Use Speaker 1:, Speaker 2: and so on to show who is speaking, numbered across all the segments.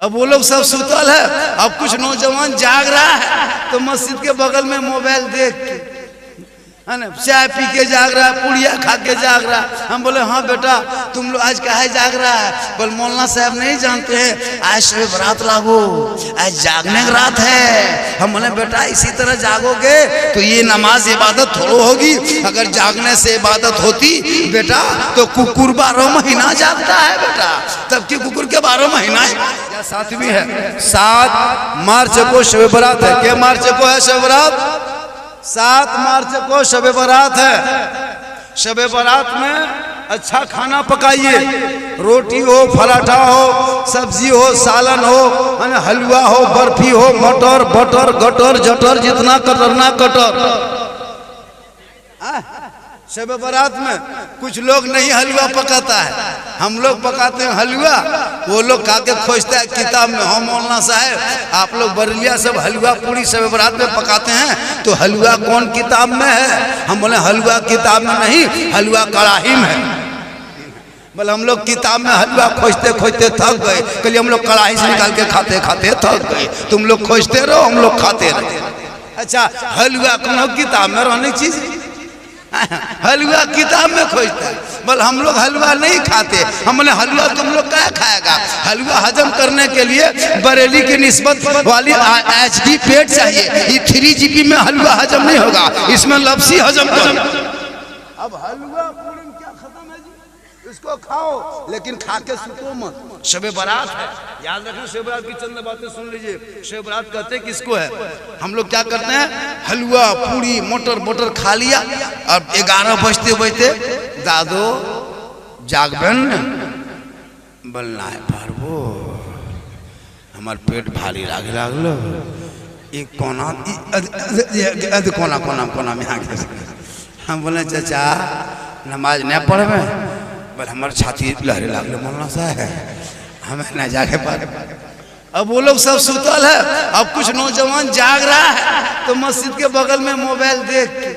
Speaker 1: अब वो लोग सब सुतल है। अब कुछ नौजवान जाग रहा है तो मस्जिद के बगल में मोबाइल देख के, है ना, चाय पी के जाग रहा है, पुड़िया खा के जाग रहा है। हम बोले हाँ बेटा तुम लोग आज काहे जाग रहा है? बोल मौलाना साहब नहीं जानते हैं आज शब बरात लागो, आज जागने की रात है। हम बोले बेटा इसी तरह जागोगे तो ये नमाज इबादत थोड़ा होगी। अगर जागने से इबादत होती बेटा तो कुकुर 12 महीना जागता है बेटा, तब की कुकुर के 12 महीना है। साथ भी है 7 मार्च को शब बरात है। क्या मार्च को है शब बरात? 7 मार्च को शब बरात है। शब बरात में अच्छा खाना पकाइए, रोटी हो, पराठा हो, सब्जी हो, सालन हो, हलवा हो, बर्फी हो, मटर बटर गटर जटर जितना कटरना कटर। शब बरात में कुछ लोग नहीं हलवा पकाता है, हम लोग पकाते हैं हलवा। वो लोग खा के खोजता है किताब में, हम मौलाना साहब आप लोग बरलिया सब हलवा पूरी शब बरात में पकाते हैं तो हलवा कौन किताब में है? हम बोले हलवा किताब में नहीं, हलवा कड़ाही में है। बोले हम लोग किताब में हलवा खोजते खोजते थक गए, कल हम लोग कड़ाही से निकाल के खाते खाते थक गए। तुम लोग खोजते रहो, हम लोग खाते रहे। अच्छा हलवा कौन किताब में रहने चीज? हलवा किताब में खोजता है। बोल हम लोग हलवा नहीं खाते। हम बोले हलवा तुम लोग क्या खाएगा? हलवा हजम करने के लिए बरेली की निस्बत वाली HD पेट चाहिए। ये 3GB में हलवा हजम नहीं होगा, इसमें लपसी हजम करो। अब हलवा पूरी में क्या खत्म है जी, इसको खाओ लेकिन खा के सुतो मत। शब बरात है, याद रखना। शब बरात की चंद बातें सुन लीजिए। शब बरात कहते किसको है? हम लोग क्या करते हैं, हलवा पूरी मटर बटर खा लिया। अब 11 बजते बजते दादो जागबन बोलना है पारबो, हमार पेट भारी लागे लागलो। एक कोना कोना कोना कोना में आ गए। हम बोले चाचा नमाज नहीं पढ़े? बोले हमारे छाती लहरे लागलो मौलाना साहब, हमें न जाके पारे। अब वो लोग सब सुतल है। अब कुछ नौजवान जाग रहा है तो मस्जिद के बगल में मोबाइल देख के,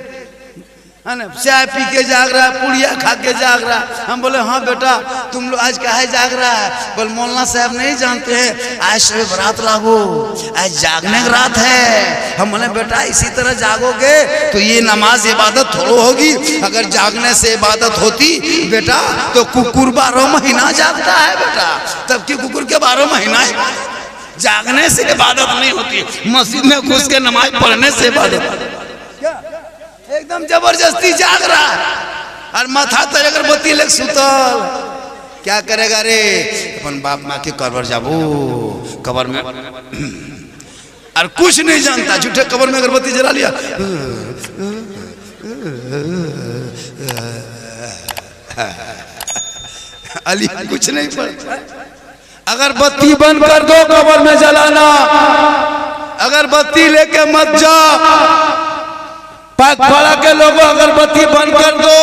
Speaker 1: है ना, चाय पी के जाग रहा है, पुड़िया खा के जाग रहा है। हम बोले हाँ बेटा तुम लोग आज काहे जाग रहा है? बोल मौलाना साहब नहीं जानते हैं आज शब बरात लागो, आज जागने की रात है। हम बोले बेटा इसी तरह जागोगे तो ये नमाज इबादत थोड़ा होगी। अगर जागने से इबादत होती बेटा तो कुकुर 12 महीना जागता है बेटा, तब की कुकुर के 12 महीना है। जागने से इबादत नहीं होती, मस्जिद में घुस के नमाज पढ़ने से इबादत। एकदम जबरदस्ती जाग रहा है और माथा तर अगरबत्ती लेके सुतल। क्या करेगा रे? अपन बाप माँ के कबर जाबू, कबर में और कुछ नहीं जानता, झूठे कबर में अगरबत्ती जला लिया। अली कुछ नहीं पड़ता। अगरबत्ती बंद कर दो, कबर में जलाना। अगरबत्ती लेके मत जा। पाकपाड़ा के लोगों अगरबत्ती बंद कर दो।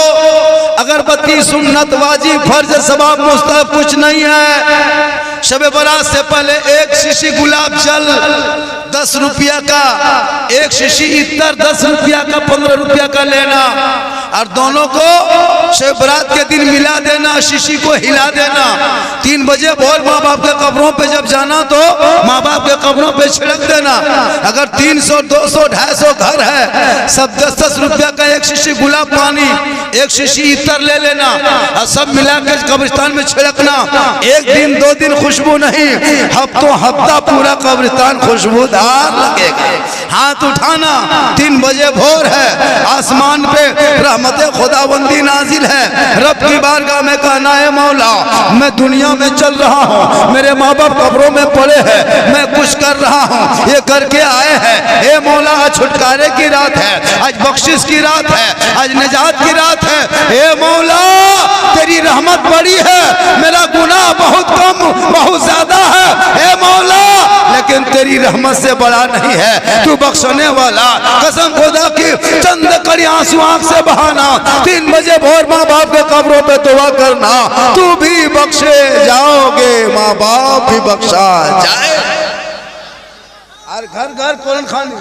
Speaker 1: अगरबत्ती सुन्नत वाजिब फर्ज सवाब मुस्तहब कुछ नहीं है। शब बरात से पहले एक शीशी गुलाब जल 10 रुपया का, एक शीशी इत्तर 10 रुपया का, 15 रुपया का लेना और दोनों को शब बरात के दिन मिला देना, शीशी को हिला देना। 3 बजे भोर माँ बाप के कब्रों पे जब जाना तो माँ बाप के कब्रों पे छिड़क देना। अगर 300 200 250 घर है, सब 10-10 रुपया का एक शीशी गुलाब पानी, एक शीशी इत्तर ले लेना और सब मिला के कब्रिस्तान में छिड़कना। 1 दिन 2 दिन खुशबू नहीं, हफ्ता पूरा कब्रिस्तान खुशबूदार लगेगा। हाथ उठाना, 3 बजे भोर है, आसमान पे रहमत खुदाबंदी नाजिल है। रब की बारगाह में कहना है मौला मैं दुनिया में चल रहा हूँ, मेरे माँ बाप कब्रों में पड़े हैं, मैं कुछ कर रहा हूँ, ये करके आए हैं। हे मौला आज छुटकारे की रात है, आज बख्शिश की रात है, आज निजात की रात है। हे मौला तेरी रहमत बड़ी है, मेरा गुनाह बहुत कम बहुत ज्यादा है। हे मौला लेकिन तेरी रहमत से बड़ा नहीं है, तू बख्शने वाला। कसम खुदा की चंद कड़ी आंसू आंख से बहाना। 3 बजे भोर माँ बाप के कब्रों पे दुआ करना, तू भी बख्शे जाओगे, माँ बाप भी बख्शा जाए। और घर घर कुरान खानी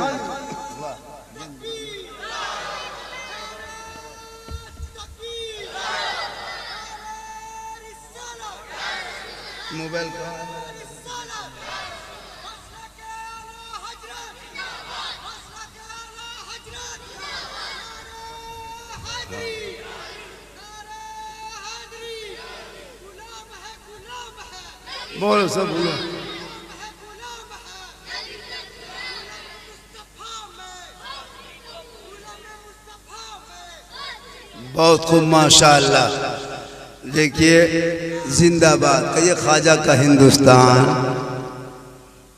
Speaker 1: मोबाइल का बोलो सब बोलो। बहुत खूब माशाअल्लाह। देखिए जिंदाबाद कहिए ख्वाजा का हिंदुस्तान।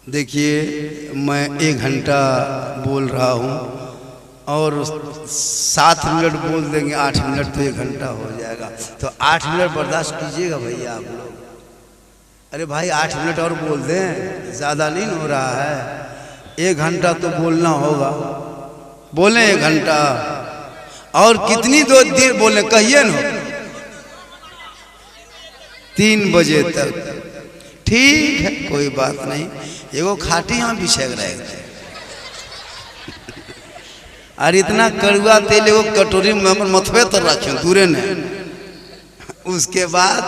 Speaker 1: देखिए मैं 1 घंटा बोल रहा हूँ और 7 मिनट बोल देंगे, 8 मिनट तो 1 घंटा हो जाएगा। तो 8 मिनट बर्दाश्त कीजिएगा भैया आप लोग। अरे भाई 8 मिनट और बोल दें, ज़्यादा नहीं हो रहा है। 1 घंटा तो बोलना होगा, बोलें 1 घंटा। और कितनी देर बोले कहिए ना, 3 बजे तक। ठीक है कोई बात नहीं। एगो खाटी यहाँ बिछेग रहे थे और इतना कड़वा तेल एगो कटोरी में हमर मथवे तर रखे दूरे ने। उसके बाद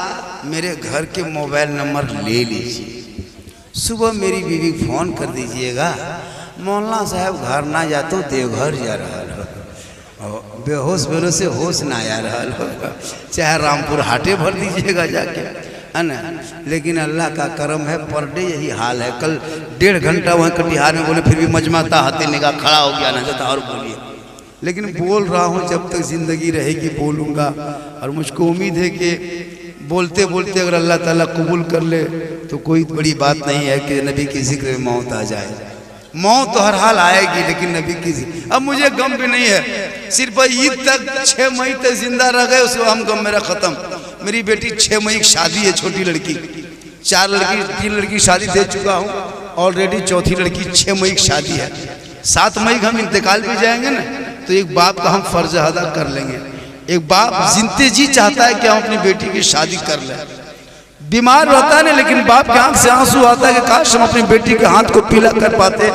Speaker 1: मेरे घर के मोबाइल नंबर ले लीजिए। सुबह मेरी बीवी फोन कर दीजिएगा, मौलाना साहब घर ना जाते देवघर जा रहा हो, बेहोश बेरोश से होश ना आ रहा हो, चाहे रामपुर हाटे भर दीजिएगा जाके, है ना। लेकिन अल्लाह का करम है, पर डे यही हाल है। कल 1.5 घंटा वहाँ कटिहार में बोले, फिर भी मजमाता हाथे निगाह खड़ा हो गया ना जाता और बोलिए। लेकिन बोल रहा हूँ जब तक जिंदगी रहेगी बोलूँगा। और मुझको उम्मीद है कि बोलते बोलते अगर अल्लाह ताला कबूल कर ले तो कोई बड़ी बात नहीं है कि नबी की जिक्र में मौत आ जाए। मौत तो हर हाल आएगी, लेकिन नबी की जिक्र। अब मुझे गम भी नहीं है, सिर्फ ईद तक 6 मई तक जिंदा रह गए, उसके हम गम मेरा खत्म। मेरी बेटी 6 मई की शादी है, छोटी लड़की। 3 लड़की शादी दे चुका हूँ ऑलरेडी, चौथी लड़की 6 मई की शादी है। 7 मई को हम इंतकाल भी जाएंगे ना, तो एक बाप का हम फर्ज अदा कर लेंगे। एक बाप जिंदे जी चाहता है कि हम अपनी बेटी की शादी कर लें। बीमार रहता है ना, लेकिन बाप के आंख से आंसू आता है कि काश हम अपनी बेटी के हाथ को पीला कर पाते।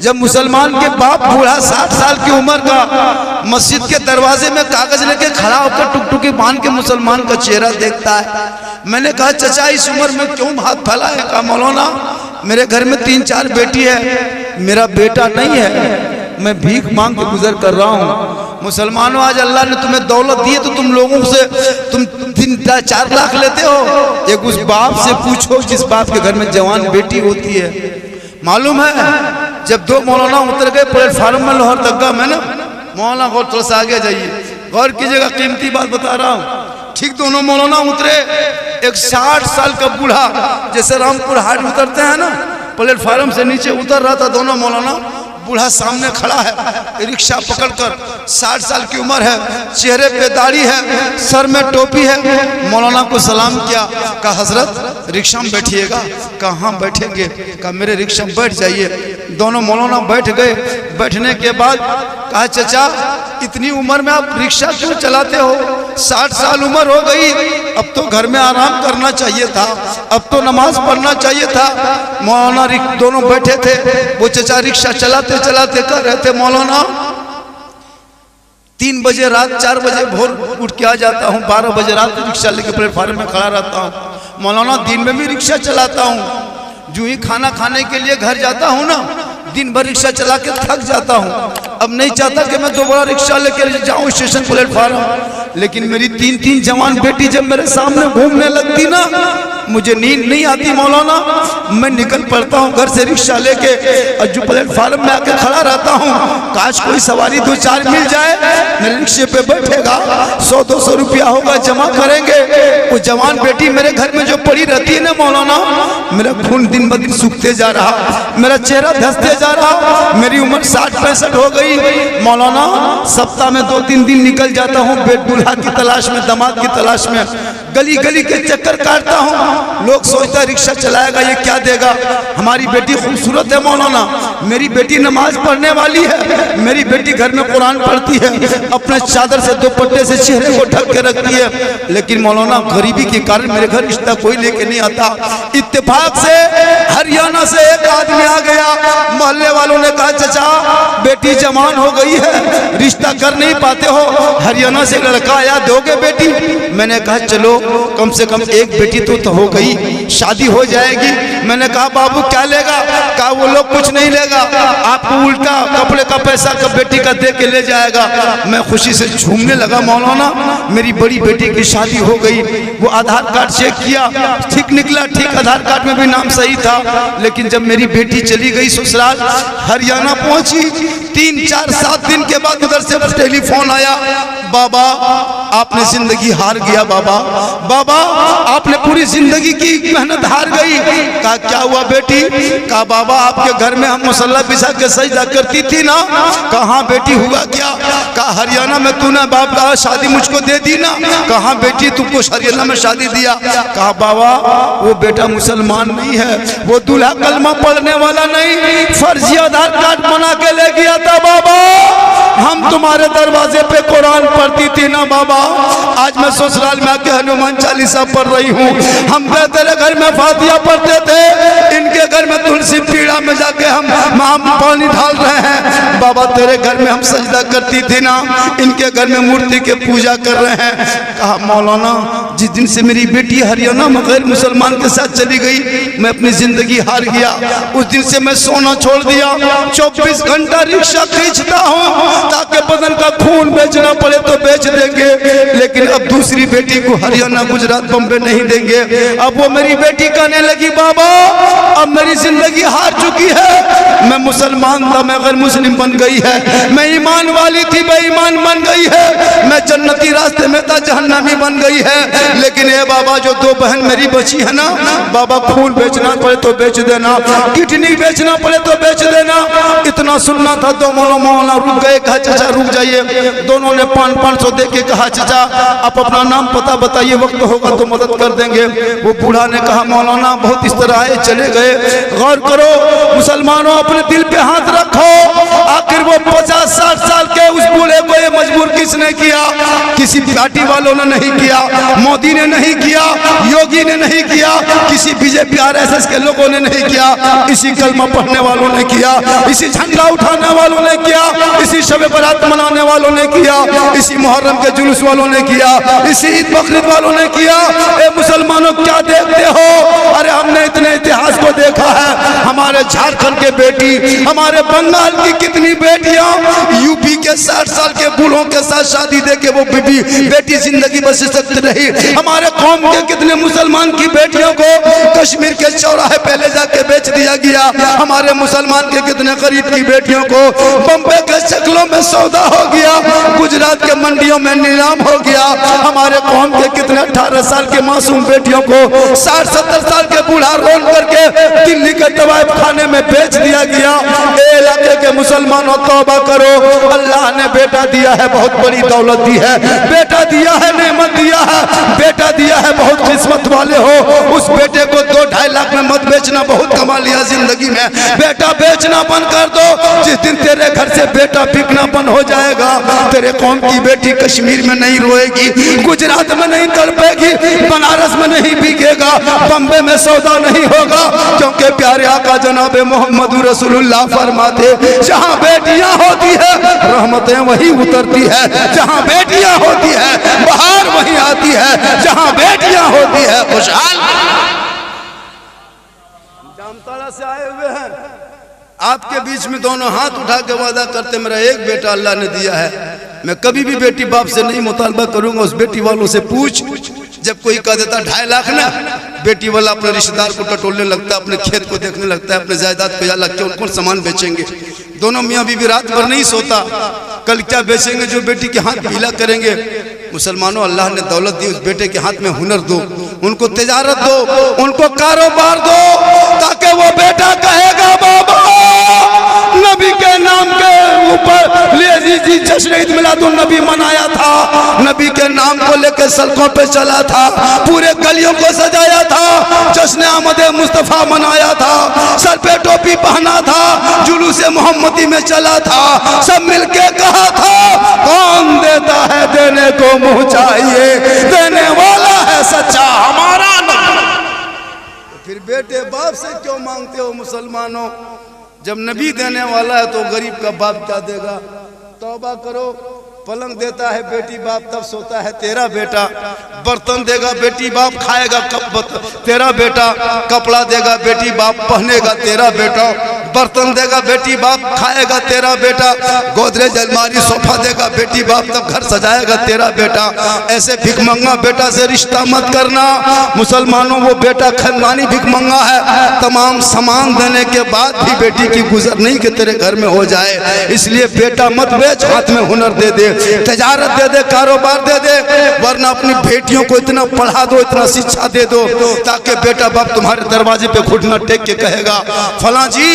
Speaker 1: जब मुसलमान के बाप बूढ़ा 60 साल की उम्र का मस्जिद के दरवाजे में कागज लेके खड़ा होकर टुकटुकी बांध के मुसलमान का चेहरा देखता है। मैंने कहा चाचा इस उम्र में क्यों हाथ फैलाए? कहा मौलाना मेरे घर में 3-4 बेटी है, मेरा बेटा नहीं है, मैं भीख मांग के गुजर कर रहा हूँ। मुसलमानों आज अल्लाह ने तुम्हें दौलत दी है तो तुम लोगों से तुम 3-4 लाख लेते हो। एक उस बाप से पूछो जिस बाप के घर में जवान बेटी होती है। मालूम है जब 2 मौलाना उतर गए प्लेटफार्म में लोहर दग्गा में ना, मौलाना गौर थोड़ा सा आगे जाइए, गौर कीजिएगा, कीमती बात बता रहा हूँ। ठीक दोनों मौलाना उतरे, एक 60 साल का बूढ़ा जैसे रामपुर हाट उतरते हैं ना, प्लेटफार्म से नीचे उतर रहा था दोनों मौलाना। बूढ़ा सामने खड़ा है रिक्शा पकड़कर, 60 साल की उम्र है, चेहरे पे दाढ़ी है, सर में टोपी है। मौलाना को सलाम किया, कहा हजरत रिक्शा में बैठिएगा। कहाँ बैठेंगे? कहा मेरे रिक्शा में बैठ जाइए। दोनों मौलाना बैठ गए। बैठने के बाद कहा चाचा इतनी उम्र में आप रिक्शा क्यों चलाते हो? 60 साल उम्र हो गई, अब तो घर में आराम करना चाहिए था, अब तो नमाज पढ़ना चाहिए था। मौलाना दोनों बैठे थे, वो चचा रिक्शा चलाते चलाते कर रहे थे, मौलाना 3 बजे रात 4 बजे भोर उठ के आ जाता हूँ, 12 बजे रात रिक्शा लेके प्लेटफार्म में खड़ा रहता हूँ। मौलाना दिन में भी रिक्शा चलाता हूँ, जो ही खाना खाने के लिए घर जाता हूँ ना, दिन भर रिक्शा चला के थक जाता हूँ। अब नहीं चाहता कि मैं दोबारा रिक्शा लेकर जाऊँ स्टेशन प्लेटफार्म। लेकिन मेरी 3-3 जवान बेटी जब मेरे सामने घूमने लगती ना, मुझे नींद नहीं आती मौलाना। मैं निकल पड़ता हूँ घर से रिक्शा लेके और जो प्लेटफार्म में आके खड़ा रहता हूँ, काश कोई सवारी 2-4 मिल जाए, मेरे रिक्शे पे बैठेगा, 100-200 रुपया होगा, जमा करेंगे। वो जवान बेटी मेरे घर में जो पड़ी रहती है ना मौलाना, मेरा खून दिन ब दिन सूखते जा रहा, मेरा चेहरा धंसते जा रहा। मेरी उम्र 60-65 हो गई मौलाना। सप्ताह में 2-3 दिन निकल जाता हूँ बेट दूल्हा की तलाश में, दामाद की तलाश में, गली गली के चक्कर काटता हूँ। लोग सोचता है रिक्शा चलाएगा ये क्या देगा। हमारी बेटी खूबसूरत है मौलाना, मेरी बेटी नमाज पढ़ने वाली है, मेरी बेटी घर में कुरान पढ़ती है, अपने चादर से दुपट्टे से चेहरे को ढक के रखती है। लेकिन मौलाना गरीबी के कारण मेरे घर रिश्ता कोई लेके नहीं आता। इत्तेफाक से हरियाणा से एक आदमी आ गया, मोहल्ले वालों ने कहा चाचा बेटी जवान हो गई है, रिश्ता कर नहीं पाते हो, हरियाणा से लड़का आया, दोगे बेटी? मैंने कहा चलो कम से कम एक बेटी तो हो गई, शादी हो जाएगी। मैंने कहा बाबू क्या लेगा? कहा वो लोग कुछ नहीं लेगा, आपको उल्टा कपड़े का पैसा कब बेटी का दे के ले जाएगा। मैं खुशी से झूमने लगा, मौलाना मेरी बड़ी बेटी की शादी हो गई। वो आधार कार्ड चेक किया, ठीक निकला, ठीक आधार कार्ड में भी नाम सही था। लेकिन जब मेरी बेटी चली गई ससुराल, हरियाणा पहुंची, 3-4-7 दिन के बाद उधर से टेलीफोन आया, बाबा आपने जिंदगी हार गया, बाबा आपने पूरी जिंदगी की मेहनत हार गई। कहा क्या हुआ बेटी? कहा बाबा आपके घर में हम मुसल्ला बिछा के सजदा करती थी ना। कहा बेटी हुआ क्या? कहा हरियाणा में तूने बाप का शादी मुझको दे दी ना। कहा बेटी तुमको हरियाणा में शादी दिया। कहा बाबा वो बेटा मुसलमान नहीं है, वो दूल्हा कलमा पढ़ने वाला नहीं, फर्जी आधार कार्ड बना के ले गया था बाबा। हम तुम्हारे दरवाजे पे कुरान पढ़ती थी ना बाबा, आज मैं ससुराल में आके हनुमान चालीसा पढ़ रही हूँ। हम तेरे घर में फातिहा पढ़ते थे, इनके घर में तुलसी पीड़ा में जाके हम पानी ढाल रहे हैं। बाबा तेरे घर में हम सजदा करती थी ना, इनके घर में मूर्ति के पूजा कर रहे हैं। कहा मौलाना जिस दिन से मेरी बेटी हरियाणा में गैर मुसलमान के साथ चली गई, मैं अपनी जिंदगी हार गया। उस दिन से मैं सोना छोड़ दिया, 24 घंटा रिक्शा खींचता हूँ ताकि बदन का खून बेचना पड़े तो बेच देंगे, लेकिन अब दूसरी बेटी को हरियाणा गुजरात बम्बे नहीं देंगे। अब वो मेरी बेटी कहने लगी बाबा अब मेरी जिंदगी हार चुकी है, मैं मुसलमान था मैं गैर मुस्लिम बन गई है, मैं ईमान वाली थी बेईमान बन गई है, मैं जन्नती रास्ते में था जहन्नमी बन गई है। लेकिन ये बाबा जो 2 बहन मेरी बची है ना बाबा, खून बेचना पड़े तो बेच देना, किडनी बेचना पड़े तो बेच देना। इतना सुनना था तो मौलाना रुक गए। कहा चाचा रुक जाइए। दोनों ने 500 दे के कहा चाचा आप अपना नाम पता बताइए, वक्त होगा तो मदद कर देंगे। वो बूढ़ा ने कहा मौलाना बहुत इस तरह आए चले गए, गौर करो मुसलमानों अपने दिल पे हाथ रखो। आखिर वो 50-60 साल के उस बूढ़े को ये मजबूर किसने किया? किसी पार्टी वालों ने नहीं किया, मोदी ने नहीं किया, योगी ने नहीं किया, किसी बीजेपी RSS के लोगों ने नहीं किया, इसी कलमा पढ़ने वालों ने किया, इसी झंडा उठाने वालों ने किया, इसी शब बारात मनाने वालों ने किया, इसी मुहर्रम के जुलूस वालों ने किया, इसी ईद बकरीद वालों ने किया। ए मुसलमानों क्या देखते हो? अरे हमने इतने इतिहास को देखा है, हमारे झारखंड के बेटी, हमारे बंगाल की कितनी बेटियां यूपी के 60 साल के बूढ़ों के साथ शादी देके वो बेटी जिंदगी बस सकती रही। हमारे कौम के कितने मुसलमान की बेटियों को कश्मीर के चौराहे पे ले जाके बेच दिया गया। हमारे मुसलमान के कितने गरीब की बेटियों को बम्बे के शक्लों में सौदा हो गया, गुजरात के मंडियों में नीलाम हो गया। हमारे कौम के कितने 18 साल के मासूम बेटियों को 60-70 साल के बूढ़ा रोन करके दिल्ली के तवाइफ खाने में बेच दिया गया। ए इलाके के मुसलमानों तौबा करो, अल्लाह ने बेटा दिया है, बहुत बड़ी दौलत दी है, बेटा दिया है, नेमत दिया है, बेटा दिया है, बहुत किस्मत वाले हो। उस बेटे को 2-2.5 लाख में मत बेचना, बहुत कमा लिया जिंदगी में। बेटा बेचना बंद कर दो, जिस दिन तेरे घर से बेटा बिकना बंद हो जाएगा, तेरे कौम की बेटी कश्मीर में नहीं रोएगी, गुजरात में नहीं तड़पेगी, बनारस में नहीं बिकेगा, बम्बे में सौदा नहीं होगा, क्योंकि प्यारे आका जनाब मोहम्मद रसूलुल्लाह फरमाते जहाँ बेटियां होती है रहमतें वही उतरती है, जहाँ बेटियां होती है बहार वही आती है, जहाँ बेटियां होती है खुशहाल। जामताड़ा से आए हुए हैं, आपके बीच में दोनों हाथ उठा के वादा करते मेरा एक बेटा अल्लाह ने दिया है, मैं कभी भी बेटी बाप से नहीं मुतालबा करूंगा। उस बेटी वालों से पूछ, जब कोई कह देता 2.5 लाख ना, बेटी वाला अपने रिश्तेदार को टटोलने लगता है, अपने खेत को देखने लगता है, अपने जायदाद को या लग के उनको सामान बेचेंगे। दोनों मियाँ बीवी रात भर नहीं सोता, कल क्या बेचेंगे जो बेटी के हाथ पीला करेंगे। मुसलमानों अल्लाह ने दौलत दी, उस बेटे के हाथ में हुनर दो, उनको तिजारत दो, उनको कारोबार दो, ताकि वो बेटा कहेगा बाबा नबी के नाम के ऊपर जश्न ईद मिलादुन नबी मनाया था, नबी के नाम को लेकर सड़कों पे चला था, पूरे गलियों को सजाया था, जश्न आमद मुस्तफा मनाया था, सर पे टोपी पहना था, जुलूस मोहम्मदी में चला था, सब मिलके कहा था कौन देता है देने को मुँह चाहिए, देने वाला है सच्चा हमारा नबी। तो फिर बेटे बाप से क्यों मांगते हो मुसलमानों? जब नबी देने वाला है तो गरीब का बाप क्या देगा? तौबा करो। पलंग देता है बेटी बाप तब सोता है तेरा बेटा, बर्तन देगा बेटी बाप खाएगा तेरा बेटा, कपड़ा देगा बेटी बाप पहनेगा तेरा बेटा, बर्तन देगा बेटी बाप खाएगा तेरा बेटा, गोदरेज अलमारी सोफा देगा बेटी बाप तब घर सजाएगा तेरा बेटा। ऐसे भिखमंगा बेटा से रिश्ता मत करना। मुसलमानों वो बेटा खानदानी भिखमंगा है, तमाम सामान देने के बाद भी बेटी की गुजर नहीं कि तेरे घर में हो जाए। इसलिए बेटा मत बेच, हाथ में हुनर दे दे, तजारत दे दे, कारोबार दे दे, वरना अपनी बेटियों को इतना पढ़ा दो, इतना शिक्षा दे दो ताकि बेटा बाप तुम्हारे दरवाजे पे घुटना टेक के कहेगा फलां जी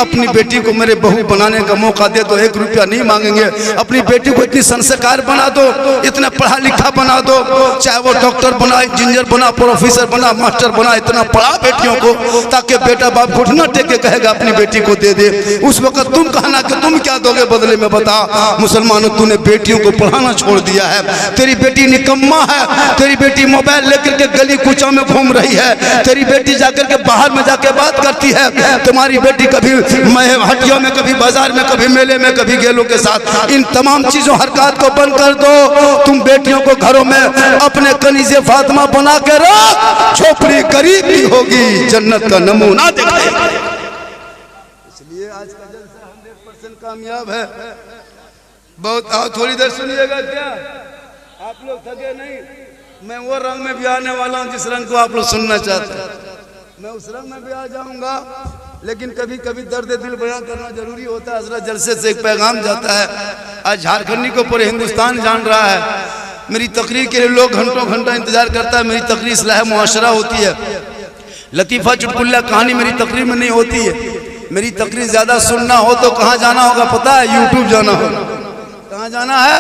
Speaker 1: अपनी बेटी को मेरे बहू बनाने का मौका दे दो, 1 रुपया नहीं मांगेंगे। अपनी बेटी को इतनी संस्कार बना दो, इतना पढ़ा लिखा बना दो, चाहे वो डॉक्टर बना, इंजीनियर बना, प्रोफेसर बना, मास्टर बना, इतना पढ़ा बेटियों को ताकि बेटा बाप घुटना टेक के कहेगा अपनी बेटी को दे दे। उस वक्त तुम कहना कि तुम क्या दोगे बदले में, बता। मुसलमानों तूने बेटियों को पढ़ाना छोड़ दिया है, तेरी बेटी निकम्मा है, तेरी बेटी मोबाइल लेकर के गली कूचा में घूम रही है, तेरी बेटी जाकर के बाहर में जाके बात करती है, तुम्हारी बेटी कभी हटियों में, कभी बाजार में, कभी मेले में, कभी गेलों के साथ। इन तमाम चीजों हरकत को बंद कर दो। तुम बेटियों को घरों में अपने कनीज़े फातिमा बना के रख, झोपड़ी गरीब की होगी, जन्नत का नमूना दिखाएगी। इसलिए आज का जलसा 100% कामयाब है। बहुत आओ थोड़ी देर सुनिएगा। क्या आप लोग थके नहीं? मैं वो रंग में भी आने वाला हूँ जिस रंग को आप लोग सुनना चाहते हैं। मैं उस रंग में भी आ जाऊंगा, लेकिन कभी कभी दर्द दिल बयां करना जरूरी होता है। हज़रत जलसे से एक पैगाम जाता है। आज झारखंडी को पूरे हिंदुस्तान जान रहा है। मेरी तकरीर के लिए लोग घंटों घंटा इंतजार करता है। मेरी तकरीर इस्लाह मुआशरा होती है, लतीफ़ा चुटकुल्ला कहानी मेरी तकरीर में नहीं होती है। मेरी तकरीर ज़्यादा सुनना हो तो कहाँ जाना होगा पता है? यूट्यूब जाना होगा। कहाँ जाना है?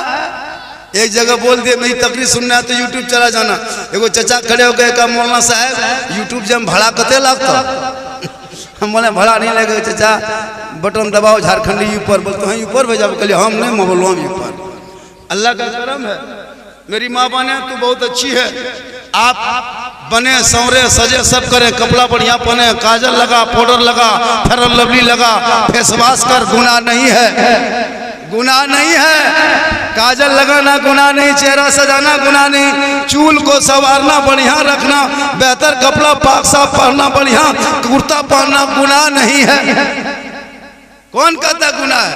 Speaker 1: एक जगह बोल दिए मेरी तकरीर सुनना है तो यूट्यूब चला जाना। एगो चचा खड़े हो गए, कहा मौलाना साहब यूट्यूब जब भाड़ा कते लगता? हम बोले भाड़ा नहीं लगेगा चचा, बटन दबाओ झारखंडी ऊपर। बोलते हैं ऊपर भेजा? कहलिए हम नहीं, मैं बोलूँ ऊपर। अल्लाह का करम है। मेरी माँ बने तो बहुत अच्छी है। आप बने संवरे सजे सब करें, कपड़ा बढ़िया पहने, काजल लगा, पाउडर लगा, फेयर एंड लवली लगा, फेस वॉश कर, गुनाह नहीं है, गुनाह नहीं है। काजल लगाना गुनाह नहीं, चेहरा सजाना गुनाह नहीं, चूल को संवारना, बढ़िया रखना, बेहतर कपड़ा पाक साफ पहनना, बढ़िया कुर्ता पहनना गुनाह नहीं है। कौन कहता गुनाह है?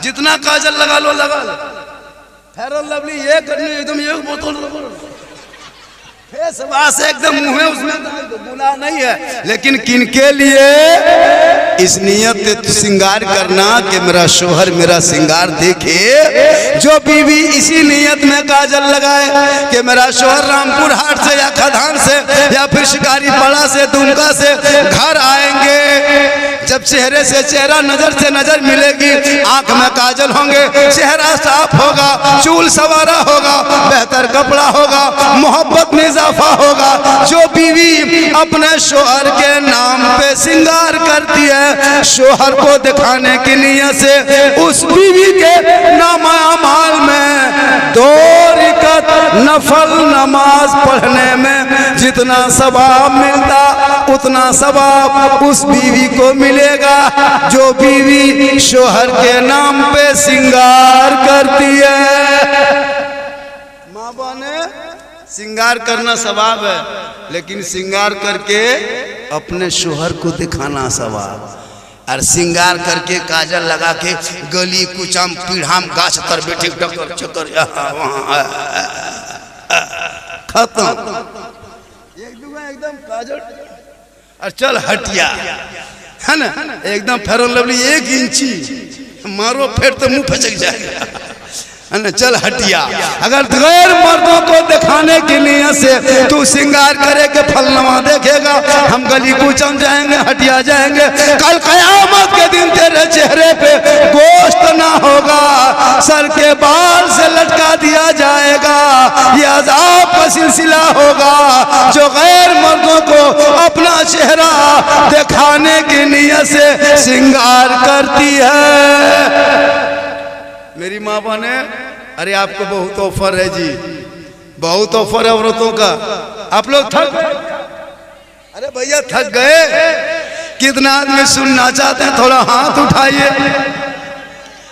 Speaker 1: जितना काजल लगा लो लगा लो, फेयर एंड लवली ये करनी एकदम एक बोतल, फेस वॉश एकदम मुंह में, उसमें तो गुनाह नहीं है। लेकिन किनके लिए इस नियत श्रृंगार करना कि मेरा शोहर मेरा श्रृंगार देखे। जो बीवी इसी नियत में काजल लगाए कि मेरा शोहर रामपुर हाट से या खदान से या फिर शिकारी पाड़ा से, दुमका से घर आएंगे, जब चेहरे से चेहरा, नजर से नजर मिलेगी, आंख में काजल होंगे, चेहरा साफ होगा, चूल सवारा होगा, बेहतर कपड़ा होगा, मोहब्बत में इजाफा होगा। जो बीवी अपने शोहर के नाम पे श्रृंगार करती है, शोहर को दिखाने की नियत से, उस बीवी के नामा अमाल में 2 रकात नफल नमाज पढ़ने में जितना सवाब मिलता उतना सवाब उस बीवी को मिलेगा जो बीवी शोहर के नाम पे श्रृंगार करती है। माँ बने श्रृंगार करना सवाब है, लेकिन श्रृंगार करके अपने शोहर को दिखाना सवाब। और श्रृंगार करके काजल लगा के गली कुचाम पीढ़ाम गाछ तर बैठे डकर चक्कर खत्म। एकदम काजल और चल हटिया है ना, एकदम फेयर एंड लवली 1 इंची मारो फिर तो मुंह फचक जाएगा, है ना, चल हटिया। अगर गैर मर्दों को दिखाने के लिए से तू श्रृंगार करे के फलनवा देखेगा, हम गली कूचम जाएंगे, हटिया जाएंगे, कल कयामत के दिन तेरे चेहरे पे गोश्त ना होगा, सर के बाल से लटका दिया जाएगा। ये अज़ाब का सिलसिला होगा जो गैर मर्दों को अपना चेहरा दिखाने की नियत से श्रृंगार करती है। मेरी माँ बने, अरे आपको बहुत ऑफर है जी, बहुत ऑफर है औरतों का। आप लोग थक गए? अरे भैया थक गए? कितना आदमी सुनना चाहते हैं, थोड़ा हाथ उठाइए।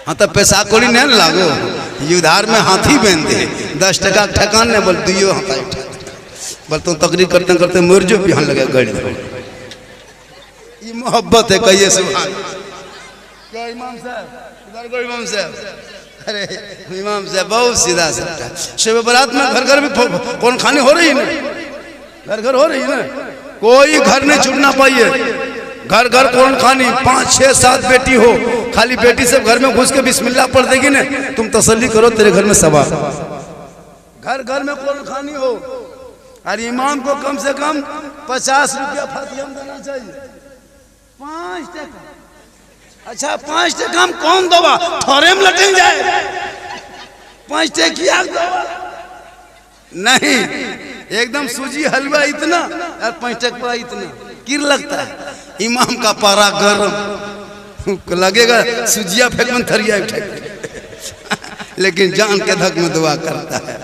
Speaker 1: हाँ तो पैसा कोड़ी नहीं लागो, युद्धार में हाथी बहनते 10 टका ठकान ने बोल दियो हाथा उठा बोल तुम तकरीर करते करते मर जो बिहान लगे गड़। ये मोहब्बत है, कहिए सुभान। क्या इमाम साहब, इधर को इमाम साहब, अरे इमाम साहब बहुत सीधा साधा। शब बारात में घर घर में कौन खाने हो रही है ना, घर घर हो रही है ना, कोई घर नहीं छूटना पाइए। घर घर कौन खानी, 5 6 7 बेटी हो, खाली बेटी सब घर में घुस के बिस्मिल्लाह पढ़ देगी ना, तुम तसल्ली करो तेरे घर में सवा। घर घर में कौन खानी हो, और इमाम को कम से कम 50 रुपया फातिहा देना चाहिए। 5 टका, अच्छा 5 टका में कौन दवा थोड़े में लटक जाए, 5 टकिया दवा नहीं, एकदम सूजी हलवा इतना और 5 टका इतना किर लगता है। इमाम का पारा गरम लगेगा, सूजिया फेंक में थरिया उठे, लेकिन जान के धक में दुआ करता है।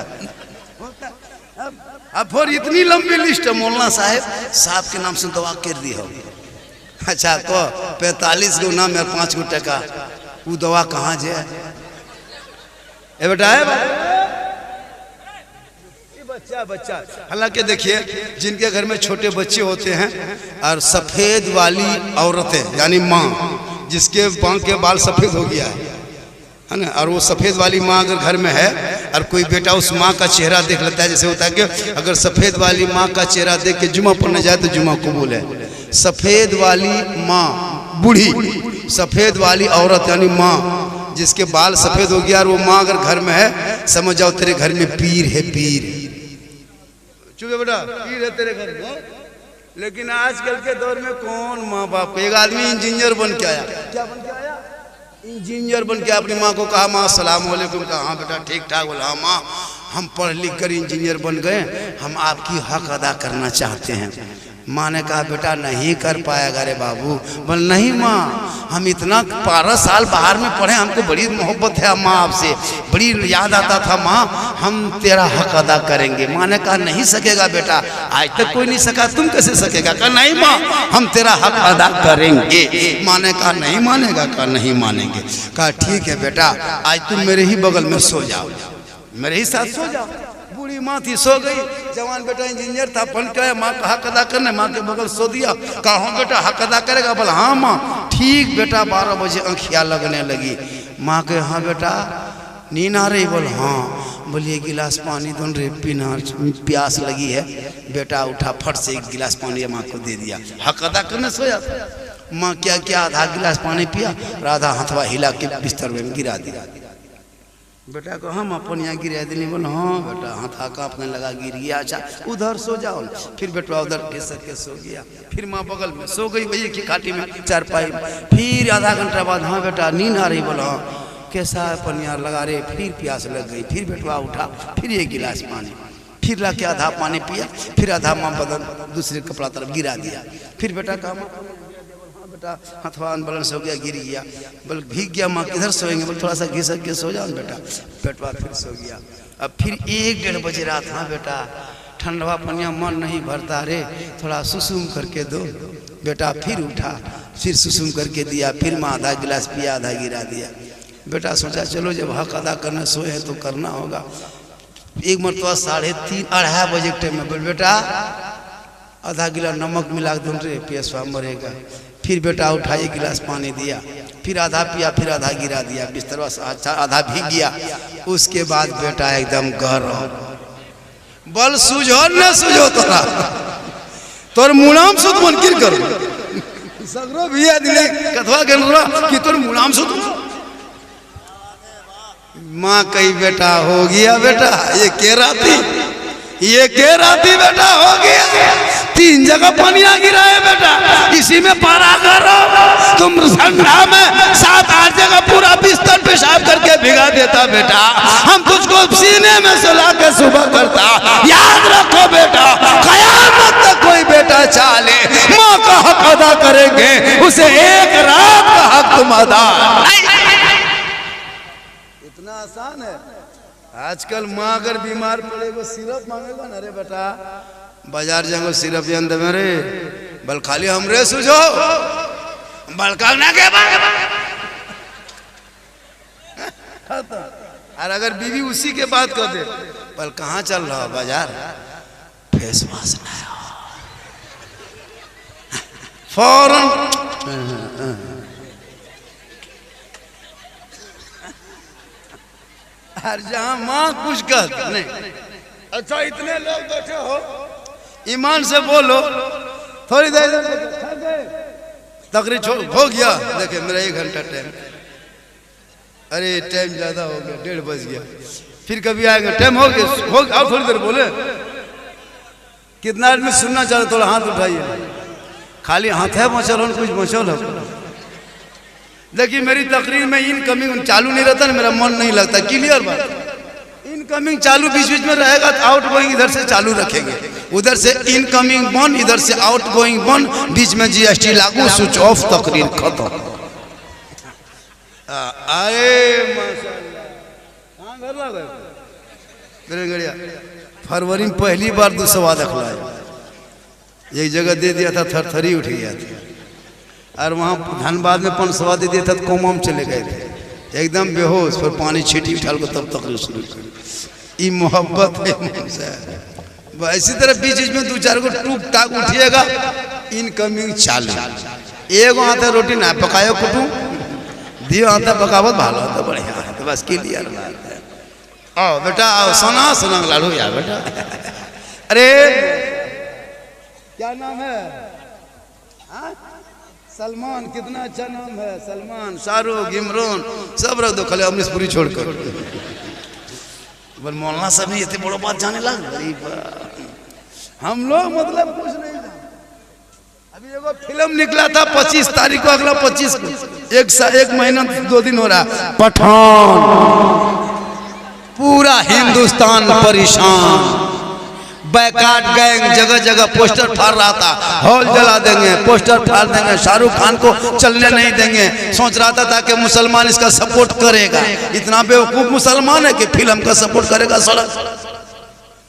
Speaker 1: अब फिर इतनी लंबी लिस्ट है, मौलाना साहब के नाम से दुआ कर दी हो। अच्छा तो 45 गो नाम है, 5 गो टका, वो दवा कहाँ जाए बेटा है बच्चा। हालांकि देखिए जिनके घर में छोटे बच्चे होते हैं और सफेद वाली औरतें यानी माँ, जिसके माँ के बाल सफेद हो गया है ना, और वो सफेद वाली माँ अगर घर में है और कोई बेटा उस माँ का चेहरा देख लेता है, जैसे होता है कि अगर सफेद वाली माँ का चेहरा देख के जुमा पढ़ने जाए तो जुमा कबूल है। सफेद वाली माँ बूढ़ी, सफेद वाली औरत यानी माँ जिसके बाल सफेद हो गया और वो माँ अगर घर में है, समझ जाओ तेरे घर में पीर है, पीर। चुप बेटा, पीर है तेरे घर में। लेकिन आजकल के दौर में कौन माँ बाप को, एक आदमी इंजीनियर बन के आया, क्या बन के आया, इंजीनियर बन के अपनी माँ को कहा माँ अस्सलाम वालेकुम, कहा हाँ बेटा ठीक ठाक, बोला हाँ माँ हम पढ़ लिख कर इंजीनियर बन गए, हम आपकी हक अदा करना चाहते हैं। माँ ने कहा बेटा नहीं कर पाएगा रे बाबू। बोल नहीं माँ, हम इतना 12 साल बाहर में पढ़े, हमको बड़ी मोहब्बत है माँ आपसे, बड़ी याद आता था माँ, हम तेरा हक अदा करेंगे। माँ ने कहा नहीं सकेगा बेटा, आज तक कोई नहीं सका, तुम कैसे सकेगा। कहा नहीं माँ हम तेरा हक अदा करेंगे। माँ ने कहा नहीं मानेगा, कहा नहीं मानेंगे। कहा ठीक है बेटा, आज तुम मेरे ही बगल में सो जाओ, मेरे ही साथ सो जाओ। बूढ़ी माँ थी, सो गई। जवान बेटा इंजीनियर था, फोन किया माँ का हक अदा करने, माँ के बगल सो दिया। कहा हाँ बेटा हक अदा करेगा। बोला हाँ माँ ठीक बेटा। 12 बजे आँखियाँ लगने लगी। माँ के हाँ बेटा नींद आ रही। बोल हाँ। बोलिए गिलास पानी दो रे, पीना प्यास लगी है। बेटा उठा, फट से 1 गिलास पानी माँ को दे दिया। हक अदा करने सोया। माँ क्या क्या आधा गिलास पानी पिया और आधा हाथवा हिला के बिस्तर में गिरा दिया। बेटा को हम अपन यहाँ गिरा दिली। बोले हाँ बेटा, हाथ कांपने लगा, गिर गया। अच्छा उधर सो जाओ। फिर बेटा उधर घिसक के सो गया। फिर माँ बगल में सो गई, वही की खाटी में चारपाई। फिर आधा घंटा बाद हाँ बेटा नींद आ रही। बोला हाँ कैसा अपन यहाँ लगा रहे। फिर प्यास लग गई। फिर बेटवा उठा, फिर 1 गिलास पानी, फिर ला के आधा पानी पिया, फिर आधा माँ बदल दूसरे कपड़ा तरफ गिरा दिया। फिर बेटा कहा बेटा हथवा अनबैलेंस हो गया, गिर गया। बोल भीग गया। माँ किधर सोएंगे। बोल थोड़ा सा घिसक के सो जाओ बेटा। बेटवा फिर सो गया। अब फिर 1-1:30 बजे रात। हाँ बेटा ठंडवा पनिया मन नहीं भरता रे, थोड़ा सुसुम करके दो। बेटा फिर उठा, फिर सुसुम करके दिया। फिर माँ आधा गिलास पिया, आधा गिरा दिया। बेटा सोचा चलो जब हक अदा करना सोए हैं तो करना होगा। एक मरतबा 3:30 अढ़ाई बजे के टाइम में बोल बेटा आधा गिलास नमक मिला दो रे, पियसवा मरेगा। फिर बेटा उठा 1 गिलास पानी दिया, फिर आधा पिया, फिर आधा गिरा दिया। बिस्तर अच्छा आधा भीग गया। उसके बाद बेटा एकदम गरम। बल सुझो न सुझो तोरा, तोर मुलाम सुध मन किर कर सगरो भी दिले कथवा गनरा कि तोर मुलाम सुध। माँ कही बेटा हो गया बेटा, ये के राती, ये के राती बेटा हो गया। 3 जगह पनिया गिरा है बेटा, इसी में पारा करो। तुम ठंडा में 7-8 जगह पूरा बिस्तर पेशाब करके भिगा देता बेटा। हम तुझको सीने में सुला के सुबह करता। याद रखो बेटा, कयामत तक कोई बेटा चाले माँ का हक अदा करेंगे, उसे 1 रात का हक तुम अदा। इतना आसान है। आजकल माँ अगर बीमार पड़ेगा सिरप मांगेगा ना रे बेटा, बाजार जाओ सिरप अंदर में रे बल खाली हमरे सुझो बलकाना के और अगर बीवी उसी के बात कर दे, बल कहाँ चल रहा बाजार, फेस वॉश फौरन और जहां मां कुछ कहती नहीं। अच्छा इतने लोग बैठे हो, ईमान से बोलो, थोड़ी देर तकरीर हो गया, देखे मेरा 1 घंटा टाइम, अरे टाइम ज्यादा हो गया, 1:30 बज गया, फिर कभी आएगा, टाइम हो गया और थोड़ी देर बोले। कितना आदमी सुनना चाहते, थोड़ा हाथ उठाइए, खाली हाथ है मचल कुछ मचल हो। देखिए मेरी तकरीर में इनकमिंग चालू नहीं रहता ना, मेरा मन नहीं लगता, क्लियर बात। इनकमिंग चालू बीच बीच में रहेगा, तो आउट गोइंग इधर से चालू रखेंगे, उधर से इनकमिंग बंद, इधर से आउट गोइंग बंद, बीच में जीएसटी लागू, स्विच ऑफ, तकरीर खत्म। अरे माशाल्लाह घर लगा फरवरी में पहली बार 200 देखला है, एक जगह दे दिया था, थरथरी उठ गया था, और वहाँ धनबाद में 500 दे दिया था, तो कोमा में चले गए थे, एकदम बेहोश, फिर पानी छीटी उठाल को तब तक शुरू कर। ये मोहब्बत है। इसी तरह बीच बीच में 2-4 को टूक टाक उठिएगा, इनकमिंग चालू। एगो हाथ रोटी ना पकायो कुटू दियो, हाथ पकावत भालो तो बढ़िया है, तो बस क्लियर बात है। आओ बेटा आओ, सोना सोना लाडू यार बेटा। अरे क्या नाम है? सलमान, कितना अच्छा नाम है, सलमान, शाहरुख, इमरान, सब रख दो, खाली अमरीशपुरी छोड़कर। मौलाना साहब ने इतने बड़ो बात जाने लगा, हम लोग मतलब कुछ नहीं जाने। अभी एगो फिल्म निकला था 25 तारीख को, अगला 25 को, 1 महीना 2 दिन हो रहा, पठान, पूरा हिंदुस्तान परेशान, बैकाट गैंग जगह जगह पोस्टर फाड़ रहा था, हॉल जला देंगे, पोस्टर फाड़ देंगे, शाहरुख खान को चलने नहीं देंगे। सोच रहा था ताकि मुसलमान इसका सपोर्ट करेगा, इतना बेवकूफ मुसलमान है कि फिल्म का सपोर्ट करेगा। सड़क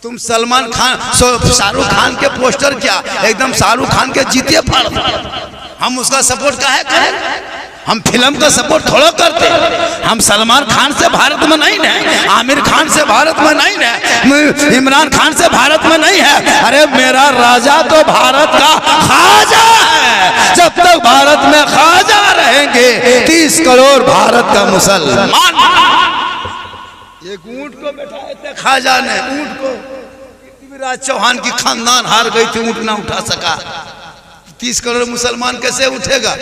Speaker 1: तुम सलमान खान शाहरुख खान के पोस्टर क्या, एकदम शाहरुख खान के जीते फाड़, हम उसका सपोर्ट काहे करें? हम फिल्म का सपोर्ट थोड़ा करते, हम सलमान खान से भारत में नहीं है, आमिर खान से भारत में नहीं है, इमरान खान से भारत में नहीं है। अरे मेरा राजा तो भारत का खाजा है, जब तक भारत में खाजा रहेंगे 30 करोड़ भारत का मुसलमान। एक ऊंट को बैठाए थे खाजा ने, ऊंट को, पृथ्वीराज चौहान की खानदान हार गई थी, ऊंट ना उठा सका, 30 करोड़ मुसलमान कैसे उठेगा?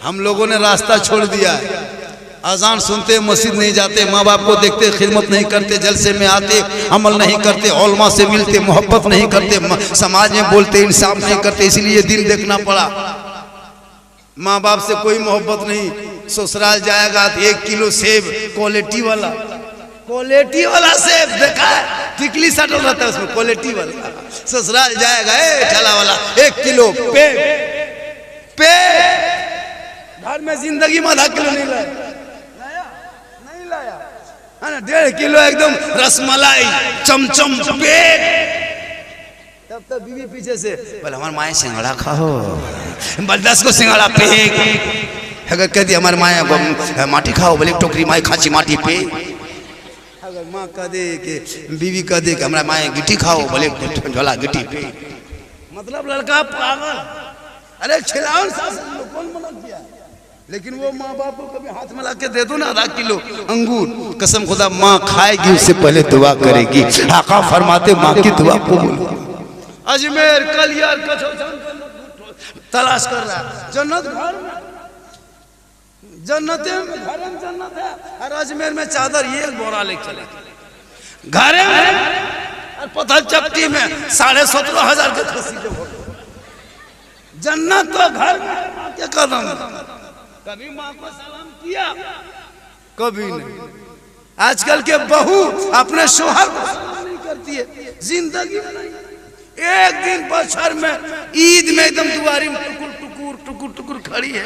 Speaker 1: हम लोगों ने रास्ता छोड़ दिया है, अजान सुनते मस्जिद नहीं जाते, माँ बाप को देखते खिदमत नहीं करते, जलसे में आते अमल नहीं करते, औलमा से मिलते मोहब्बत नहीं करते, समाज में बोलते इंसाफ नहीं करते, इसलिए दिन देखना पड़ा। माँ बाप से कोई मोहब्बत नहीं, ससुराल जाएगा तो 1 किलो सेब क्वालिटी वाला सेब देखा है, टिकली सटल रहता है उसमें, क्वालिटी वाला। ससुराल जाएगा ठेला वाला 1 किलो पे घर में जिंदगी में आधा किलो नहीं लाया है ना, 1.5 किलो एकदम रसमलाई चमचम पेट। तब तक बीवी पीछे से बोले हमारे माए सिंघड़ा खाओ, 10 को सिंघड़ा फेंक। अगर कह दी हमारे माए माटी खाओ, बोले टोकरी माए खाची माटी पे। अगर माँ कह दे कि बीवी कह दे कि हमारा माए गिट्टी खाओ, बोले झोला गिट्टी पे। मतलब लड़का पागल। अरे खिलाओ कौन मना किया, लेकिन वो माँ बाप को कभी हाथ में ला के दे दो ना 1/2 किलो अंगूर, कसम खुदा माँ खाएगी उससे पहले दुआ करेगी। आका फरमाते माँ की दुआ कबूल। अजमेर कलियार तलाश कर रहा है, जन्नत घर में, जन्नत में जन्नत है, और अजमेर में चादर ये बोरा लेके चले घर में, और पत्थर चपटी में 17,500 के खसी के फोटो। जन्नत तो घर में के कदम, कभी माँ को सलाम किया? कभी नहीं। आजकल के बहू अपने शोहर को सलाम नहीं करती है, जिंदगी में नहीं। एक दिन बछर में ईद में एकदम दुआरी में टुकुर खड़ी है,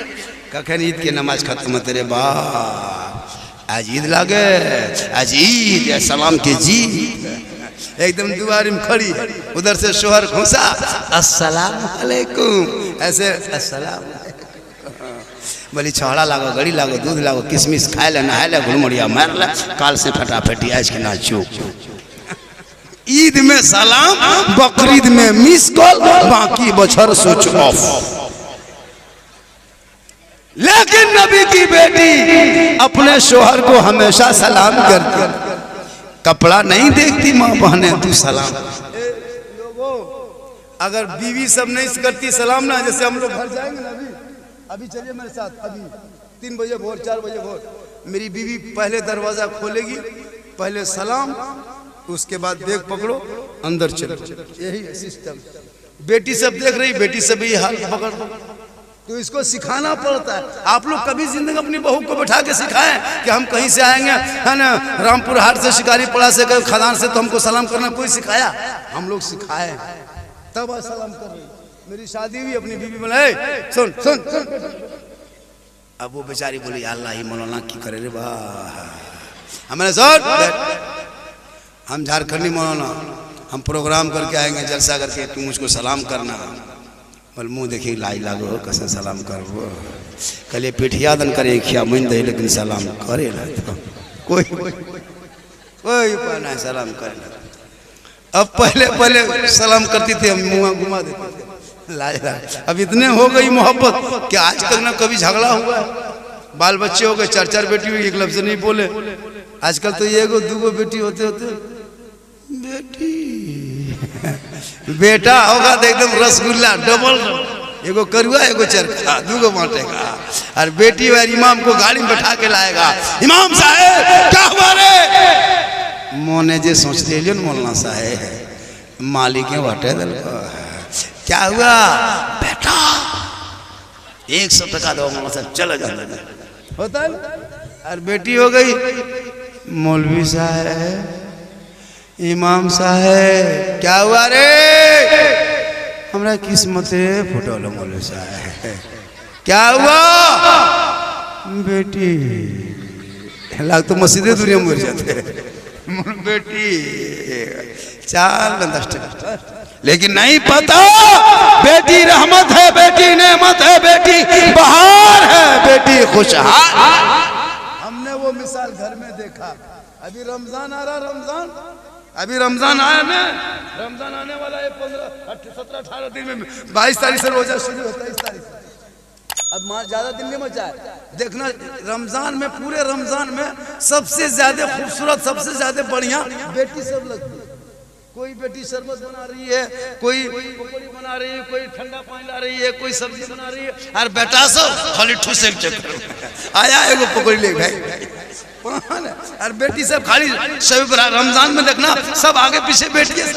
Speaker 1: कखन ईद के नमाज खत्म तेरे बाप, आज ईद लागे, आज ईद सलाम के जी। एकदम दुआरी में खड़ी है, उधर से शोहर घुसा, अस्सलाम वालेकुम, ऐसे अस्सलाम, बोली छौड़ा लागो, गड़ी लागो, दूध लागो, किशमिश खाए ले, नहाए ले, घुलमुड़िया मार ले, काल से फटाफटी आज के नाचो। ईद में सलाम, बकरीद में मिस कॉल, बाकी बछर स्विच ऑफ। लेकिन नबी की बेटी अपने शोहर को हमेशा सलाम करती, कपड़ा नहीं देखती माँ बहने, तू सलाम। लोगों, अगर बीवी सब नहीं करती सलाम ना, जैसे हम लोग घर जाएंगे ना, अभी चलिए मेरे साथ, अभी 3 बजे भोर 4 बजे भोर, मेरी बीवी पहले दरवाजा खोलेगी, पहले सलाम, उसके बाद बैग पकड़ो अंदर चलो, यही है सिस्टम। बेटी सब देख रही, बेटी सब यही हाथ पकड़, तो इसको सिखाना पड़ता है। आप लोग कभी जिंदगी अपनी बहू को बैठा के सिखाएं कि हम कहीं से आएंगे, है ना, रामपुर हाट से, शिकारी पड़ा से, खदान से, तो हमको सलाम करना कोई सिखाया? हम लोग सिखाए तब सलाम कर रही। मेरी शादी हुई, अपनी बीवी बोले सुन सुन सुन, अब वो बेचारी बोली अल्लाह ही मौलाना की करे रे वाह, हमने सुन, हम झारखंडी मौलाना, हम प्रोग्राम करके आएंगे जलसा करके, तुम मुझको सलाम करना। बोल मुँह देखिए लाई लागो, कैसे सलाम करबो, कल पिठिया दन करे खिया मन दे, लेकिन सलाम करे ना, तो कोई कोई पाना सलाम करे। अब पहले सलाम करती थी, हम मुँह घुमा देते थे, अब इतने हो गई मोहब्बत कि आज तक ना कभी झगड़ा हुआ है। बाल बच्चे हो गए, 4 बेटी हुई, एक लफ्ज नहीं बोले। आजकल तो ये 2 बेटी होते होते बेटी बेटा होगा तो एकदम रसगुल्ला डबल, एगो करुआ एगो चरखा, 2 बांटेगा। और बेटी और इमाम को गाड़ी में बैठा के लाएगा, इमाम साहब क्या हुआ रे, मोने जे सोच लियो मौलाना साहब मालिक बाटे दल, क्या हुआ बेटा, 100 टका दो मौलाना साहब, चलो जाना होता है। और बेटी हो गई मौलवी साहब, इमाम साहब क्या हुआ रे, हमरा किस्मत फुटल मौलवी साहब, क्या हुआ बेटी, लाग तो मस्जिदे दुनिया मर जाते, बेटी 4 10 टका, लेकिन नहीं पता बेटी रहमत है, बेटी नेमत है, बेटी बहार है, बेटी खुशहाल। हमने वो मिसाल घर में देखा। अभी रमजान आ रहा, अभी रमजान आया ना, रमजान आने वाला है 15 17 18 दिन में, 22 तारीख से रोजा शुरू होता है, 23 तारीख से। अब ज्यादा दिन नहीं बचा है, देखना रमजान में, पूरे रमजान में सबसे ज्यादा खूबसूरत, सबसे ज्यादा बढ़िया बेटी सब लगती है। कोई बेटी शरबत बना रही है, कोई पकौड़ी बना रही है, कोई ठंडा पानी ला रही है, कोई सब्जी बना रही है, और बेटा सब खाली ठूसे चक्कर आया एगो पकौड़ी ले भाई, और बेटी सब खाली शब रमजान में देखना सब आगे पीछे बेटी है।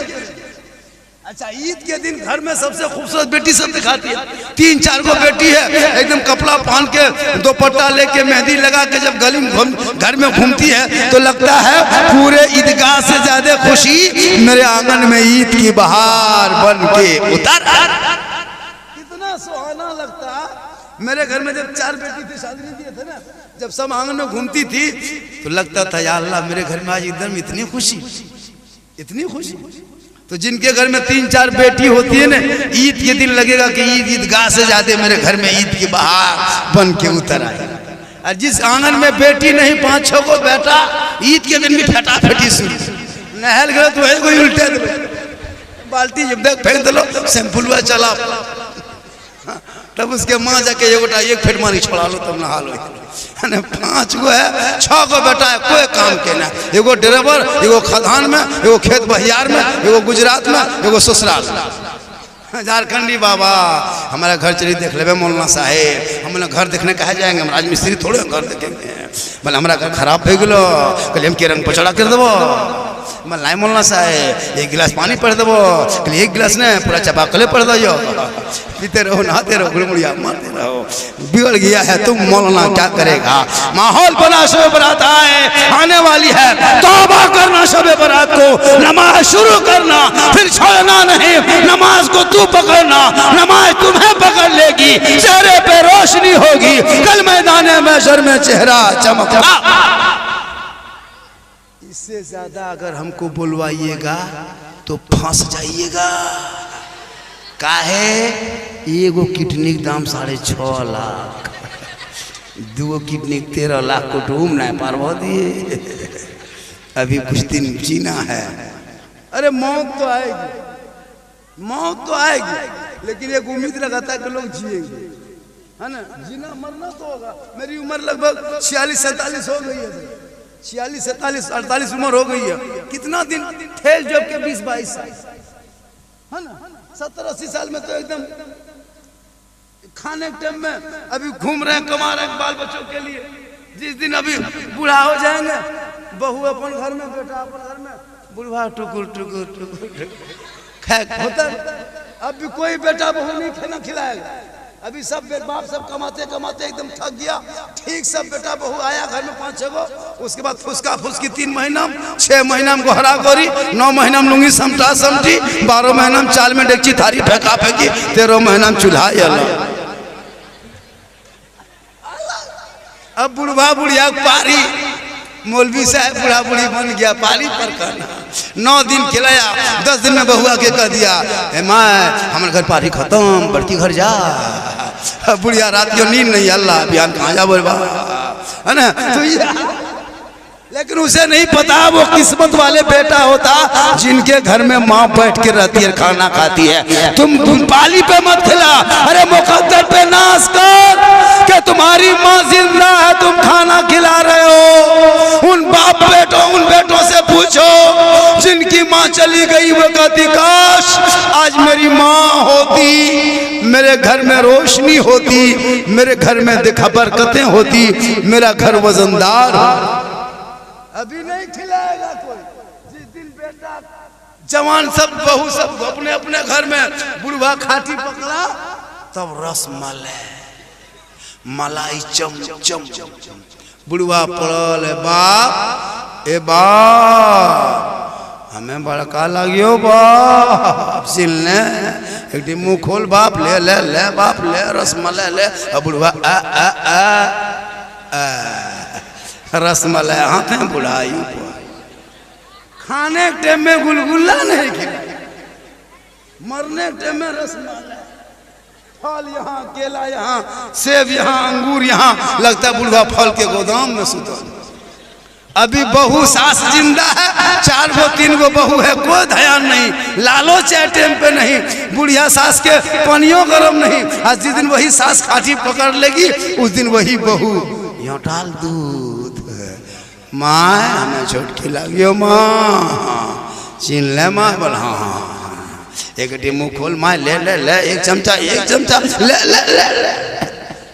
Speaker 1: अच्छा, ईद के दिन घर में सबसे खूबसूरत बेटी सब दिखाती है, 3-4 गो बेटी है, एकदम कपड़ा पहन के, दोपट्टा लेके, मेहंदी लगा के, जब गली में घर में घूमती है तो लगता है पूरे ईदगाह से ज्यादा खुशी मेरे आंगन में ईद की बहार बन के उतर। कितना सुहाना लगता। मेरे घर में जब 4 बेटी थी, शादी नहीं किए थे ना, जब सब आंगन में घूमती थी तो लगता था या अल्लाह मेरे घर में आज एकदम इतनी खुशी, इतनी खुशी। तो जिनके घर में 3-4 बेटी होती है ना, ईद के दिन लगेगा कि ईदगाह से ज्यादा मेरे घर में ईद की बहार बन के उतर आई। और जिस आंगन में बेटी नहीं, 5-6 को बेटा, ईद के दिन भी फटाफटी शुरू, नहल गए तो वही कोई उल्टे बाल्टी जब देख फेंक दलो, शैम्पूल चला, तब उसके माँ जाके एक फेट मानी छोड़ा लो, तब नहा लो। 5 गो है, 6 गो बेटा है, कोई काम के ना, एगो ड्राइवर, एगो खदान में, एगो खेत बहियार में, एगो गुजरात में, एगो ससुराल में। झारखंडी बाबा हमारा घर चलिए देख ले मौलाना साहेब, हम घर देखने कहा जाएंगे, हम राजमिस्त्री थोड़े घर देखेंगे। बोले हमारा घर खराब हो गलो, कल हम के रंग पचड़ा कर देवो। मैं मौलाना साहेब 1 गिलास पानी पड़ देवो, कल 1 गिलास ने पूरा चापाकले पड़ दो, पीते रहो, नहाते रहो, गुड़मुड़िया मारते रहो। बिगड़ गया है तुम मौलाना, क्या करेगा। माहौल बना, शब बारात आने वाली है, तौबा करना शब बारात को, नमाज शुरू करना, फिर छोड़ना नहीं, नमाज को तू पकड़ना, नमाज तुम्हें पकड़ लेगी, चेहरे पे रोशनी होगी, कल मैदान महशर में चेहरा चमकना। इससे ज्यादा अगर हमको बुलवाइएगा तो फंस जाइएगा। काहे? एगो किडनी के दाम 6.5 लाख, 2 किडनी 13 लाख को डूम नहीं पार दिए। अभी कुछ दिन जीना है। अरे मौत तो आएगी, मौत तो आएगी, लेकिन एक उम्मीद लगाता है कि लोग जिएंगे, है ना। जीना मरना तो होगा। मेरी उम्र लगभग 46-47 हो गई है, 46-47-48 उम्र हो गई है। कितना दिन ठेल जब के 20-22 साल, है ना। 70-80 साल में तो एकदम खाने के टाइम में अभी घूम रहे हैं, कमा रहे हैं बाल बच्चों के लिए। जिस दिन अभी बूढ़ा हो जाएंगे, बहू अपन घर में, बेटा अपन घर में, बुढ़वा टुकुर टुकुर टुकुर होता। अब भी कोई बेटा बहू नहीं खाना खिलाएगा। अभी सब बाप सब कमाते कमाते एकदम थक गया। ठीक सब बेटा बहू आया घर में 5-6 गो, उसके बाद फुसका फुसकी 3 महीना, 6 महीना में गोहरा गोरी, 9 महीना में लुंगी समटा समटी, 12 महीना में चाल में डेगची थारी फेंका फेंकी, 13 महीना में चूल्हा। अब बुढ़वा बुढ़िया पारी, मौलवी साहब बूढ़ा बुढ़ी बन गया, पाली पर करना। 9 दिन खिलाया, 10 दिन में बहुआ के कह दिया, माँ हमारे घर पारी खत्म, बड़की घर जा। बुढ़िया रात को नींद नहीं, अल्लाह बयान कहाँ जा बोलबा, है ना। तो लेकिन उसे नहीं पता वो किस्मत वाले बेटा होता जिनके घर में माँ बैठ के रहती है, खाना खाती है। तुम पाली पे मत खिला, अरे मुकद्दर पे नाश कर कि तुम्हारी माँ जिंदा है, तुम खाना खिला रहे हो। उन बेटों से पूछो जिनकी माँ चली गई, वो कहती काश आज मेरी माँ होती, मेरे घर में रोशनी होती, मेरे घर में देखा बरकतें होती, मेरा घर वजनदार। अभी नहीं खिलाएगा कोई। जिस दिन बेटा जवान सब बहू सब अपने अपने घर में बुढ़वा खाटी पकड़ा, तब रस मलाई चम चम। बुढ़वा पड़ल, बाप ए बाप हमें बड़का लगियो बाप, सिलने एक दिन मुँह खोल बाप, ले ले ले बाप ले रसमलाई ले। अब बुढ़वा रसमलाई हाथ में बुढ़ाई, खाने के टाइम में गुलगुल्ला नहीं खिला, मरने के टाइम में रसमलाई। फल यहाँ, केला यहाँ, सेब यहाँ, अंगूर यहाँ, लगता है बुढ़वा फल के गोदाम में सुतल। अभी बहू सास जिंदा है, 4 गो 3 गो बहू है, कोई ध्यान नहीं, लालो चाहे टाइम पे नहीं। बुढ़िया सास के पनियों गरम नहीं। आज जिस दिन वही सास खाटी पकड़ लेगी, उस दिन वही बहू यहाँ डाल दूध, माँ हमें छोट खिलाइयो माँ, छीन ले माँ, बोल हाँ एक मुँह खोल माँ, ले ले ले 1 चमचा ले ले ले ले,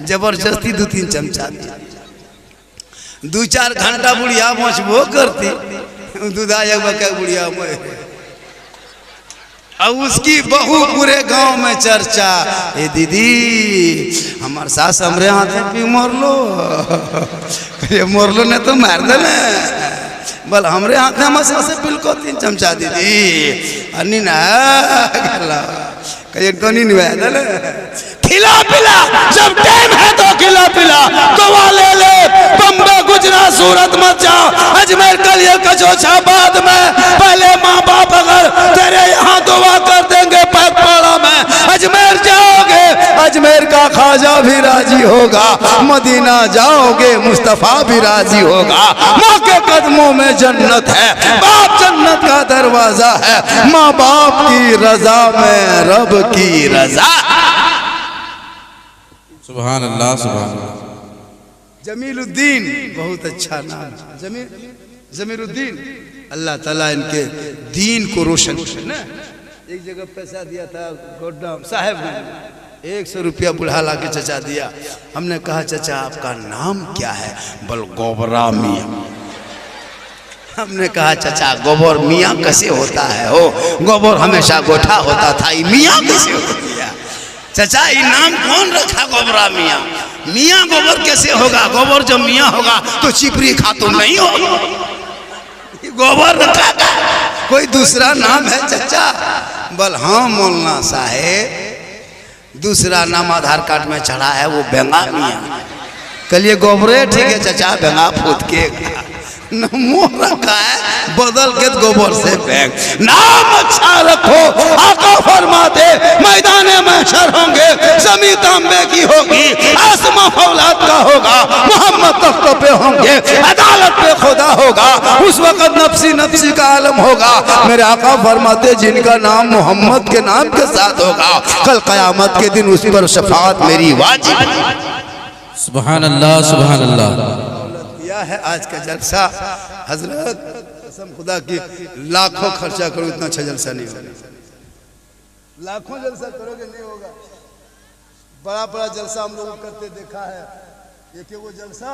Speaker 1: जबरदस्ती 2-3 चमचा दिया। 2-4 घंटा बुढ़िया मचबो करती, दूधा एक बुढ़िया में। अब उसकी बहू पूरे गांव में चर्चा, ए दीदी हमारे सास हमरे हाथ में पी मोरलो, ये मोरलो ने तो मार दे ना, बोल हमरे हाथ में हमारे से पिलको 3 चमचा दीदी, अन्नी ना कहीं तो नहीं निभाया ना। खिला पिला, जब टाइम है तो खिला पिला, दुआ ले ले, बम्बे गुजरात सूरत मत जाओ, अजमेर कलिया कचौछा बाद में। पहले माँ बाप अगर तेरे यहाँ दुआ कर देंगे पगपाड़ा में, अजमेर जाओगे अजमेर का ख्वाजा भी राजी होगा, मदीना जाओगे मुस्तफा भी राजी होगा। माँ के कदमों में जन्नत है, बाप जन्नत का दरवाजा है, माँ बाप की रजा में रब की रजा।
Speaker 2: सुभान अल्लाह सुभान अल्लाह।
Speaker 1: जमीलुद्दीन बहुत अच्छा नाम, जमीलुद्दीन। अल्लाह ताला इनके दीन को रोशन करे। एक जगह पैसा दिया था गोड्डा साहब ने, 100 रुपया बुढ़ा ला के चचा दिया। हमने कहा चचा आपका नाम क्या है? बोल गोबरा मियाँ। हमने कहा चचा गोबर मियाँ कैसे होता है? हो गोबर हमेशा गोठा होता था, मियाँ कैसे हो गया? चचा ये नाम कौन रखा गोबरा मियाँ? मियाँ गोबर कैसे होगा? गोबर जब मियाँ होगा तो चिपरी खातून नहीं होगा, गोबर रखा का कोई दूसरा नाम है चचा? बोल हाँ मौलाना साहेब, दूसरा नाम आधार कार्ड में चढ़ा है वो बेंगा मियाँ। कलिए गोबरे ठीक है चचा, बेंगा फूट के नमो रखा है, बदल के गोबर से फेंक। नाम अच्छा रखो, आका फरमाते मैदान महशर होंगे, ज़मीं तांबे की होगी, आसमां फौलाद का होगा, मोहम्मद तख्त पे होंगे, अदालत पे खुदा होगा, उस वक्त नफ्सी नफ्सी का आलम होगा। मेरे आका फरमाते जिनका नाम मोहम्मद के नाम के साथ होगा, कल क़यामत के दिन उस पर शफाअत मेरी वाजिब।
Speaker 2: सुभान अल्लाह, सुभान अल्लाह।
Speaker 1: यह है आज का जलसा। हजरत कसम खुदा की लाखों खर्चा करो, इतना अच्छा जलसा नहीं होगा। लाखों जलसा करोगे नहीं होगा। बड़ा बड़ा जलसा हम लोग करते देखा है। एक वो जलसा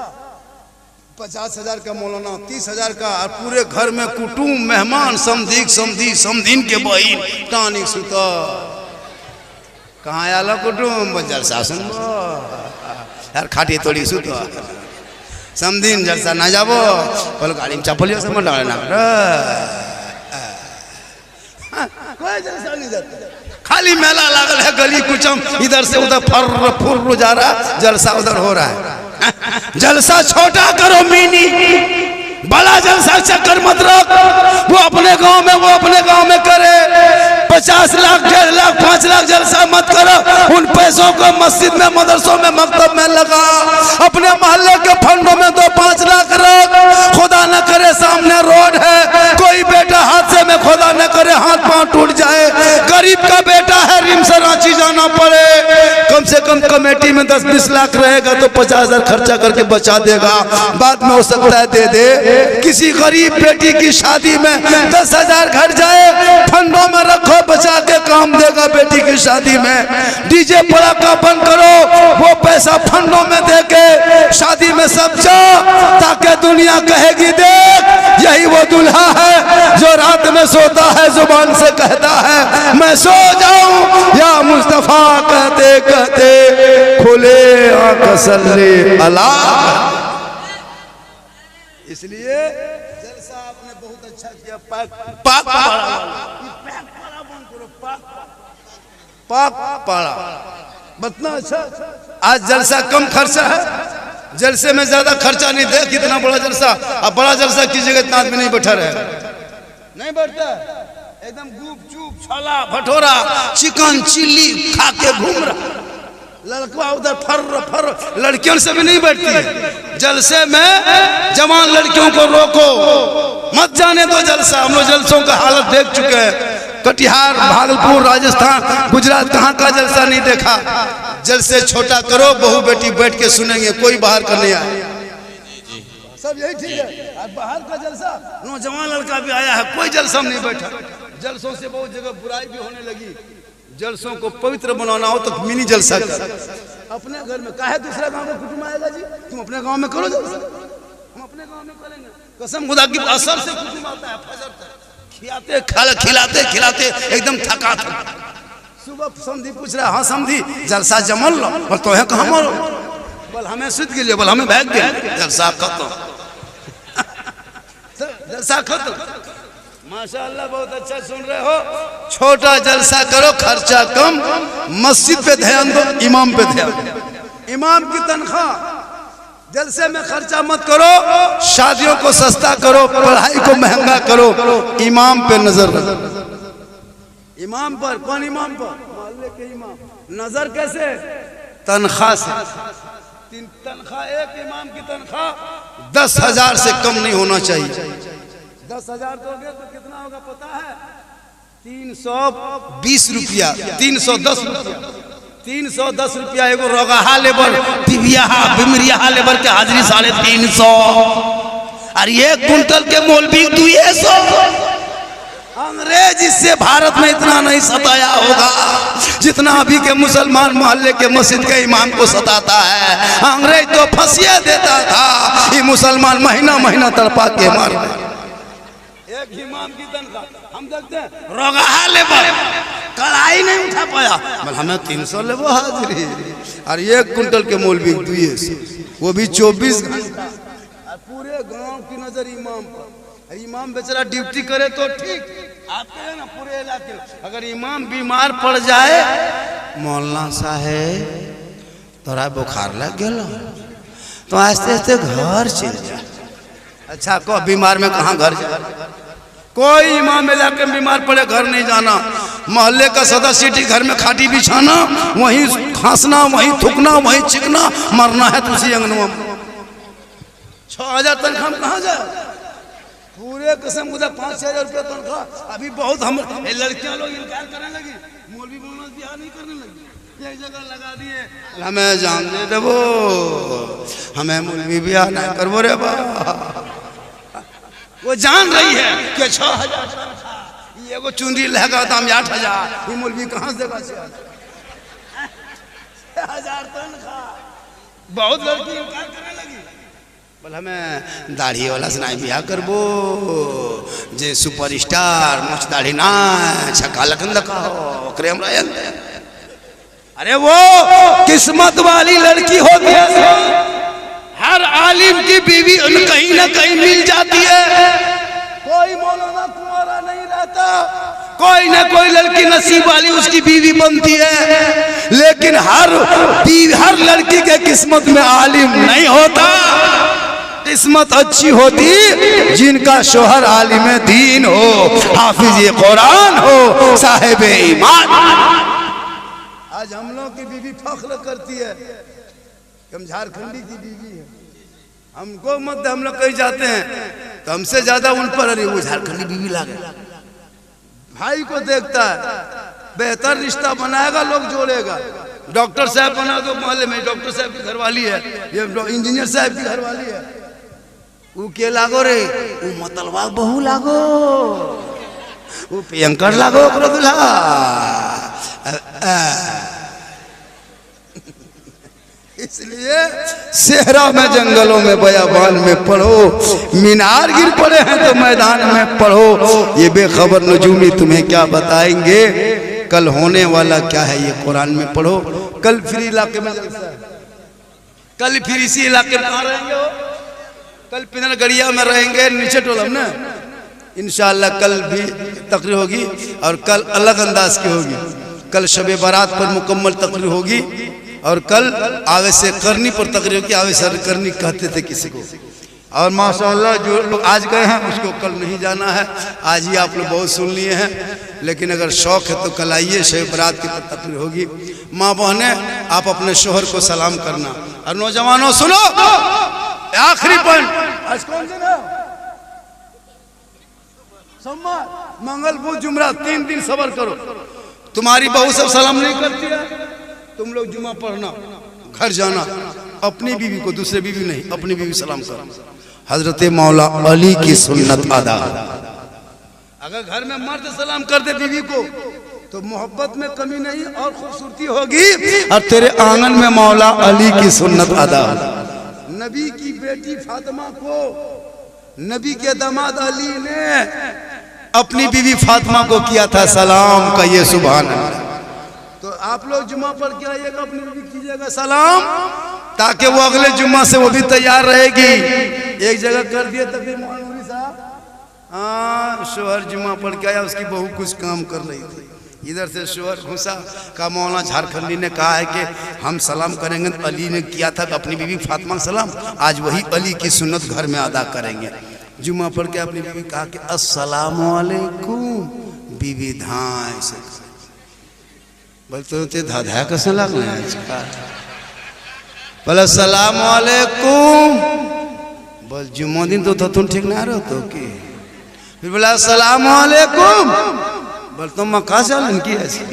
Speaker 1: 50,000 का मौलाना, 30,000 का, और पूरे घर में कुटुम मेहमान समधीक समधी समधीन के बहिन टानिक सुता। कहाँ आला कुटुम जलसा सुन यार, खाटी तोड़ी सुतो समधीन जलसा ना जाबो, बोलो गाड़ी में चप्पलियों से मत डालना, कोई जलसा नहीं जाता। खाली मेला लागल है, गली कुचम इधर से उधर फर फुर जा रहा, जलसा उधर हो रहा है। जलसा छोटा करो मिनी, बड़ा जलसा चक्कर मत रख। वो अपने गांव में वो अपने गांव में करे, 50 लाख 1.5 लाख 5 लाख जलसा मत करो। उन पैसों को मस्जिद में, मदरसों में, मकतब में लगा। अपने मोहल्ले के फंडों में 2-5 लाख रख। खुदा न करे सामने रोड है, कोई बेटा हादसे में खुदा न करे हाथ पांव टूट जाए, गरीब का बेटा है, रिम से रांची जाना पड़े, कम से कम कमेटी में 10-20 लाख रहेगा तो 50,000 खर्चा करके बचा देगा। बाद में हो सकता है दे दे। किसी गरीब बेटी की शादी में 10,000 घट जाए, फंडों में रखो, बचा के काम देगा बेटी की शादी में। डीजे पड़ाका बंद करो, वो पैसा फंडों में दे के शादी में सब जा, ताकि दुनिया कहेगी देख यही वो दूल्हा है जो रात में सोता है, जुबान से कहता है मैं सो जाऊं या मुस्तफा, कहते कहते खुले आंख सल्ले अला। इसलिए जलसा आपने बहुत अच्छा किया। पाक पाड़ा बतना अच्छा। आज जलसा कम खर्चा है, जलसे में ज्यादा खर्चा नहीं दे। कितना बड़ा जलसा, अब बड़ा जलसा कीजिएगा इतना आदमी नहीं बैठा रहे, नहीं बैठता, एकदम गुप चुप छोला भटोरा चिकन चिल्ली खा के घूम रहा। लड़का उधर फर फर, लड़कियों से भी नहीं बैठती। जलसे में जवान लड़कियों को रोको, मत जाने दो जलसा। हम लोग जलसों का हालत देख चुके हैं, कटिहार, भागलपुर, राजस्थान, गुजरात, कहाँ का जलसा नहीं देखा। जलसे छोटा करो, बहू बेटी बैठ के सुनेंगे, कोई बाहर का नहीं आए, सब यही ठीक है। आज बाहर का जलसा, नौजवान लड़का भी आया है, कोई जलसा नहीं बैठा। जलसों से बहुत जगह बुराई भी होने लगी। जलसों को पवित्र बनाना हो तो मिनी जलसा कर। अपने घर में काहे दूसरे गांव में कुटुंब आएगा जी, तुम अपने गांव में करो जलसा। हम अपने गांव में करेंगे, कसम खुदा की असर से कुटुंब आता है, फजर तक खिलाते खिलाते एकदम थका था। सुबह समधी पूछ रहा, हाँ समधी जलसा जमल लो, बोल तो है कहाँ मरो, बोल हमें सुध के लिए, बोल हमें भाग गया, जलसा खत्म। जलसा खत्म। माशाअल्लाह बहुत अच्छा सुन रहे हो। छोटा जलसा करो, खर्चा कम, मस्जिद पे ध्यान दो, इमाम पे ध्यान दो। इमाम की तनख्वाह, जलसे में खर्चा मत करो, शादियों को सस्ता करो, पढ़ाई को महंगा करो, इमाम पे नजर रखो। इमाम पर, कौन इमाम पर? मोहल्ले के इमाम। नजर कैसे? तनख्वाह से। तनख्वाह, एक इमाम की तनख्वाह 10,000 से कम नहीं होना चाहिए। 10,000 दोगे तो कितना होगा पता है? 320 रुपया, 310 रुपया, 310 रुपया एगो रोगाहा लेबर, दिव्याहा बिमरिया लेबर के हाजिरी 350। और ये कुंटल के मौलवी 200। अंग्रेज इससे भारत में इतना नहीं सताया होगा जितना अभी के मुसलमान मोहल्ले के मस्जिद के इमाम को सताता है। अंग्रेज तो फंसिया देता था, ये मुसलमान महीना महीना तड़पा के मार। एक इमाम की तनख्वाह हम देखते हैं, रोगाहा लेबर कड़ाई नहीं उठा पाया, हमें 300 लेबो हाजिरी। और 1 कुंटल के मौलवी 200, वो भी 24 घंटा। पूरे गांव की नजर इमाम पर। इमाम बेचारा ड्यूटी करे तो ठीक, आपके है ना पूरे इलाके में। अगर इमाम बीमार पड़ जाए, मौलाना साहेब तोरा बुखार लग गया तो आस्ते आस्ते घर चल जा। अच्छा को बीमार में कहाँ घर जा? कोई इमाम इलाके में बीमार पड़े घर नहीं जाना, मोहल्ले का सदस्य घर में खाटी बिछाना, वहीं खांसना, वहीं थूकना, वहीं चिकना, मरना है तुझे अंगनवा में। 6,000 तनख्वाह में कहाँ जाए? पूरे कसम खुदा 5-6 हजार रुपया तनख्वाह। अभी बहुत हम लड़कियां लोग इनकार करने लगी, मौलवी बोलना बिहार नहीं करने लगी, एक जगह लगा दिए हमें जान दे देवो, हमें मौलवी बिहार नहीं करवो रे बा। वो जान रही है कि 6,000 ये को चुनरी लहगा दाम 8,000, ये मौलवी कहाँ से देगा 6,000 तनख्वाह? बहुत लड़की इनकार करने लगी, बोल हमें दाढ़ी वाला से नहीं बिहार करबो, जे सुपरस्टार मुझ दाढ़ी ना छक्का लगन दिखाओ क्रेम रायन। अरे वो किस्मत वाली लड़की होती है, हर आलिम की बीवी कहीं ना कहीं मिल जाती है। कोई मौलाना कुंवारा नहीं रहता, कोई ना कोई लड़की नसीब वाली उसकी बीवी बनती है, लेकिन हर लड़की के किस्मत में आलिम नहीं होता। किस्मत अच्छी होती जिनका शोहर आलिम दीन हो, हाफिज कुरान हो, साहिब ईमान। आज हम लोग की बीवी फख्र करती है कि हम झारखंडी की बीवी है। हमको मत, हम लोग कहीं जाते हैं तो हमसे ज्यादा उन पर अरे वो झारखंडी बीवी लागे। भाई को देखता है, बेहतर रिश्ता बनाएगा, लोग जोड़ेगा। डॉक्टर साहब बना दो मोहल्ले में, डॉक्टर साहब की घरवाली है, ये इंजीनियर साहब की घरवाली है, वो के लागो रे, वो मतलबा बहू लागो, वो प्रियंकर लागो दुल्हा। इसलिए सेहरा में, जंगलों में, बयाबान में पढ़ो, मीनार गिर पड़े हैं तो मैदान में पढ़ो। ये बेखबर नजूमी तुम्हें क्या बताएंगे, कल होने वाला क्या है ये कुरान में पढ़ो। कल फिर इलाके में जलसा है, कल फिर इसी इलाके में रहेंगे, कल पिनर गड़िया में रहेंगे, नीचे टोलम ना इंशाअल्लाह। कल भी तकरीर होगी और कल अलग अंदाज की होगी। कल शबे बारात पर मुकम्मल तकरीर होगी और कल आवे से करनी पर तकरीर होगी। आवे से करनी कहते थे किसी को, और माशाअल्लाह जो लोग आज गए हैं उसको कल नहीं जाना है। आज ही आप लोग बहुत सुन लिए हैं, लेकिन अगर शौक है तो कल आइए, शबे बारात की तकरीर होगी। माँ बहनें आप अपने शोहर को सलाम करना। और नौजवानों सुनो, आखिरी पॉइंट, आज कौन दिन है? सोमवार, मंगल, बुध, जुमरा, 3 दिन सबर करो। तुम्हारी बहू सब सलाम नहीं करती है, तुम लोग जुमा पढ़ना, घर जाना, अपनी बीवी को, दूसरे बीवी नहीं, अपनी बीवी सलाम करो। हजरत मौला अली की सुन्नत अदा। अगर घर में मर्द सलाम कर दे बीवी को तो मोहब्बत में कमी नहीं और खूबसूरती होगी, और तेरे आंगन में मौला अली की सुन्नत अदा। नबी की बेटी फातिमा को नबी के दामाद अली ने अपनी बीवी फातिमा को किया था सलाम, कहिए सुभान अल्लाह। तो आप लोग जुम्मा पढ़ के आइएगा, अपनी बीवी कीजिएगा सलाम, ताकि वो अगले जुम्मा से वो भी तैयार रहेगी। एक जगह कर दिए तकरीर मौलवी साहब, हाँ शोहर जुम्मा पढ़ के आया, उसकी बहू कुछ काम कर रही थी, इधर से शोहर घुसा, का मौलाना झारखंडी ने कहा है कि हम सलाम करेंगे, तो अली ने किया था अपनी बीवी फातिमा सलाम, आज वही अली की सुन्नत घर में अदा करेंगे। जुम्मा पढ़ के अपनी बीवी कहा कि अस्सलामु अलैकुम, बीवी धाए से बोलते धाधा कैसे लग रहे हैं, बोले अस्सलामु अलैकुम, बोल जुम्मा दिन तो तुम ठीक ना रहो तो की, फिर बोला अस्सलामु अलैकुम, बोल तुम मक्का चलन की ऐसी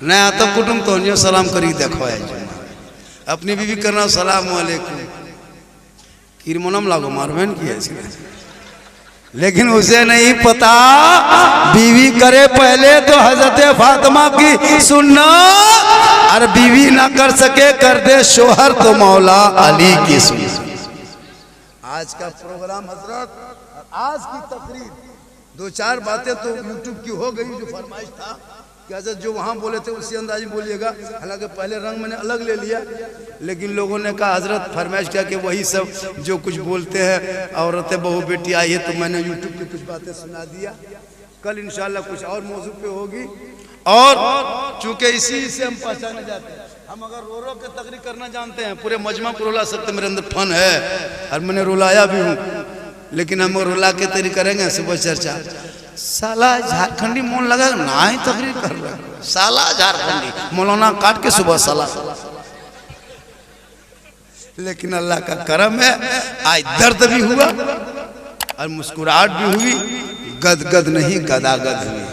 Speaker 1: नया तो कुटुंब तो सलाम करी देखो है, अपनी बीवी करना सलाम अलैकुम, किरमोनम लागो मारवेन की ऐसी, लेकिन उसे नहीं पता बीवी करे पहले तो हजरत फातिमा की सुन्नत, और बीवी ना कर सके कर दे शोहर तो मौला अली की सुन्नत। आज का प्रोग्राम हजरत, आज की तकरीर 2-4 बातें तो यूट्यूब की हो गई, जो फरमाइश था कि हजरत जो वहाँ बोले थे उसी अंदाज में बोलिएगा। हालांकि पहले रंग मैंने अलग ले लिया, लेकिन लोगों ने कहा हजरत फरमाइश किया कि वही सब जो कुछ बोलते हैं, औरतें बहू बेटी आई है, तो मैंने यूट्यूब की कुछ बातें सुना दिया। कल इंशाल्लाह कुछ और मौजू पे होगी, और चूंकि इसी से हम पहचाने जाते हैं, हम अगर रो रो के तकरीर करना जानते हैं, पूरे मजमा को रुला सकते, मेरे अंदर फन है और मैंने रुलाया भी हूँ, लेकिन हम रुला के तेरी करेंगे सुबह चर्चा। साला झारखंडी मोन लगा ना ही तकरीर कर रहा है, साला झारखंडी मौलाना काट के सुबह साला। लेकिन अल्लाह का करम है, आज दर्द भी हुआ और मुस्कुराहट भी हुई, गदगद नहीं गदागद हुई।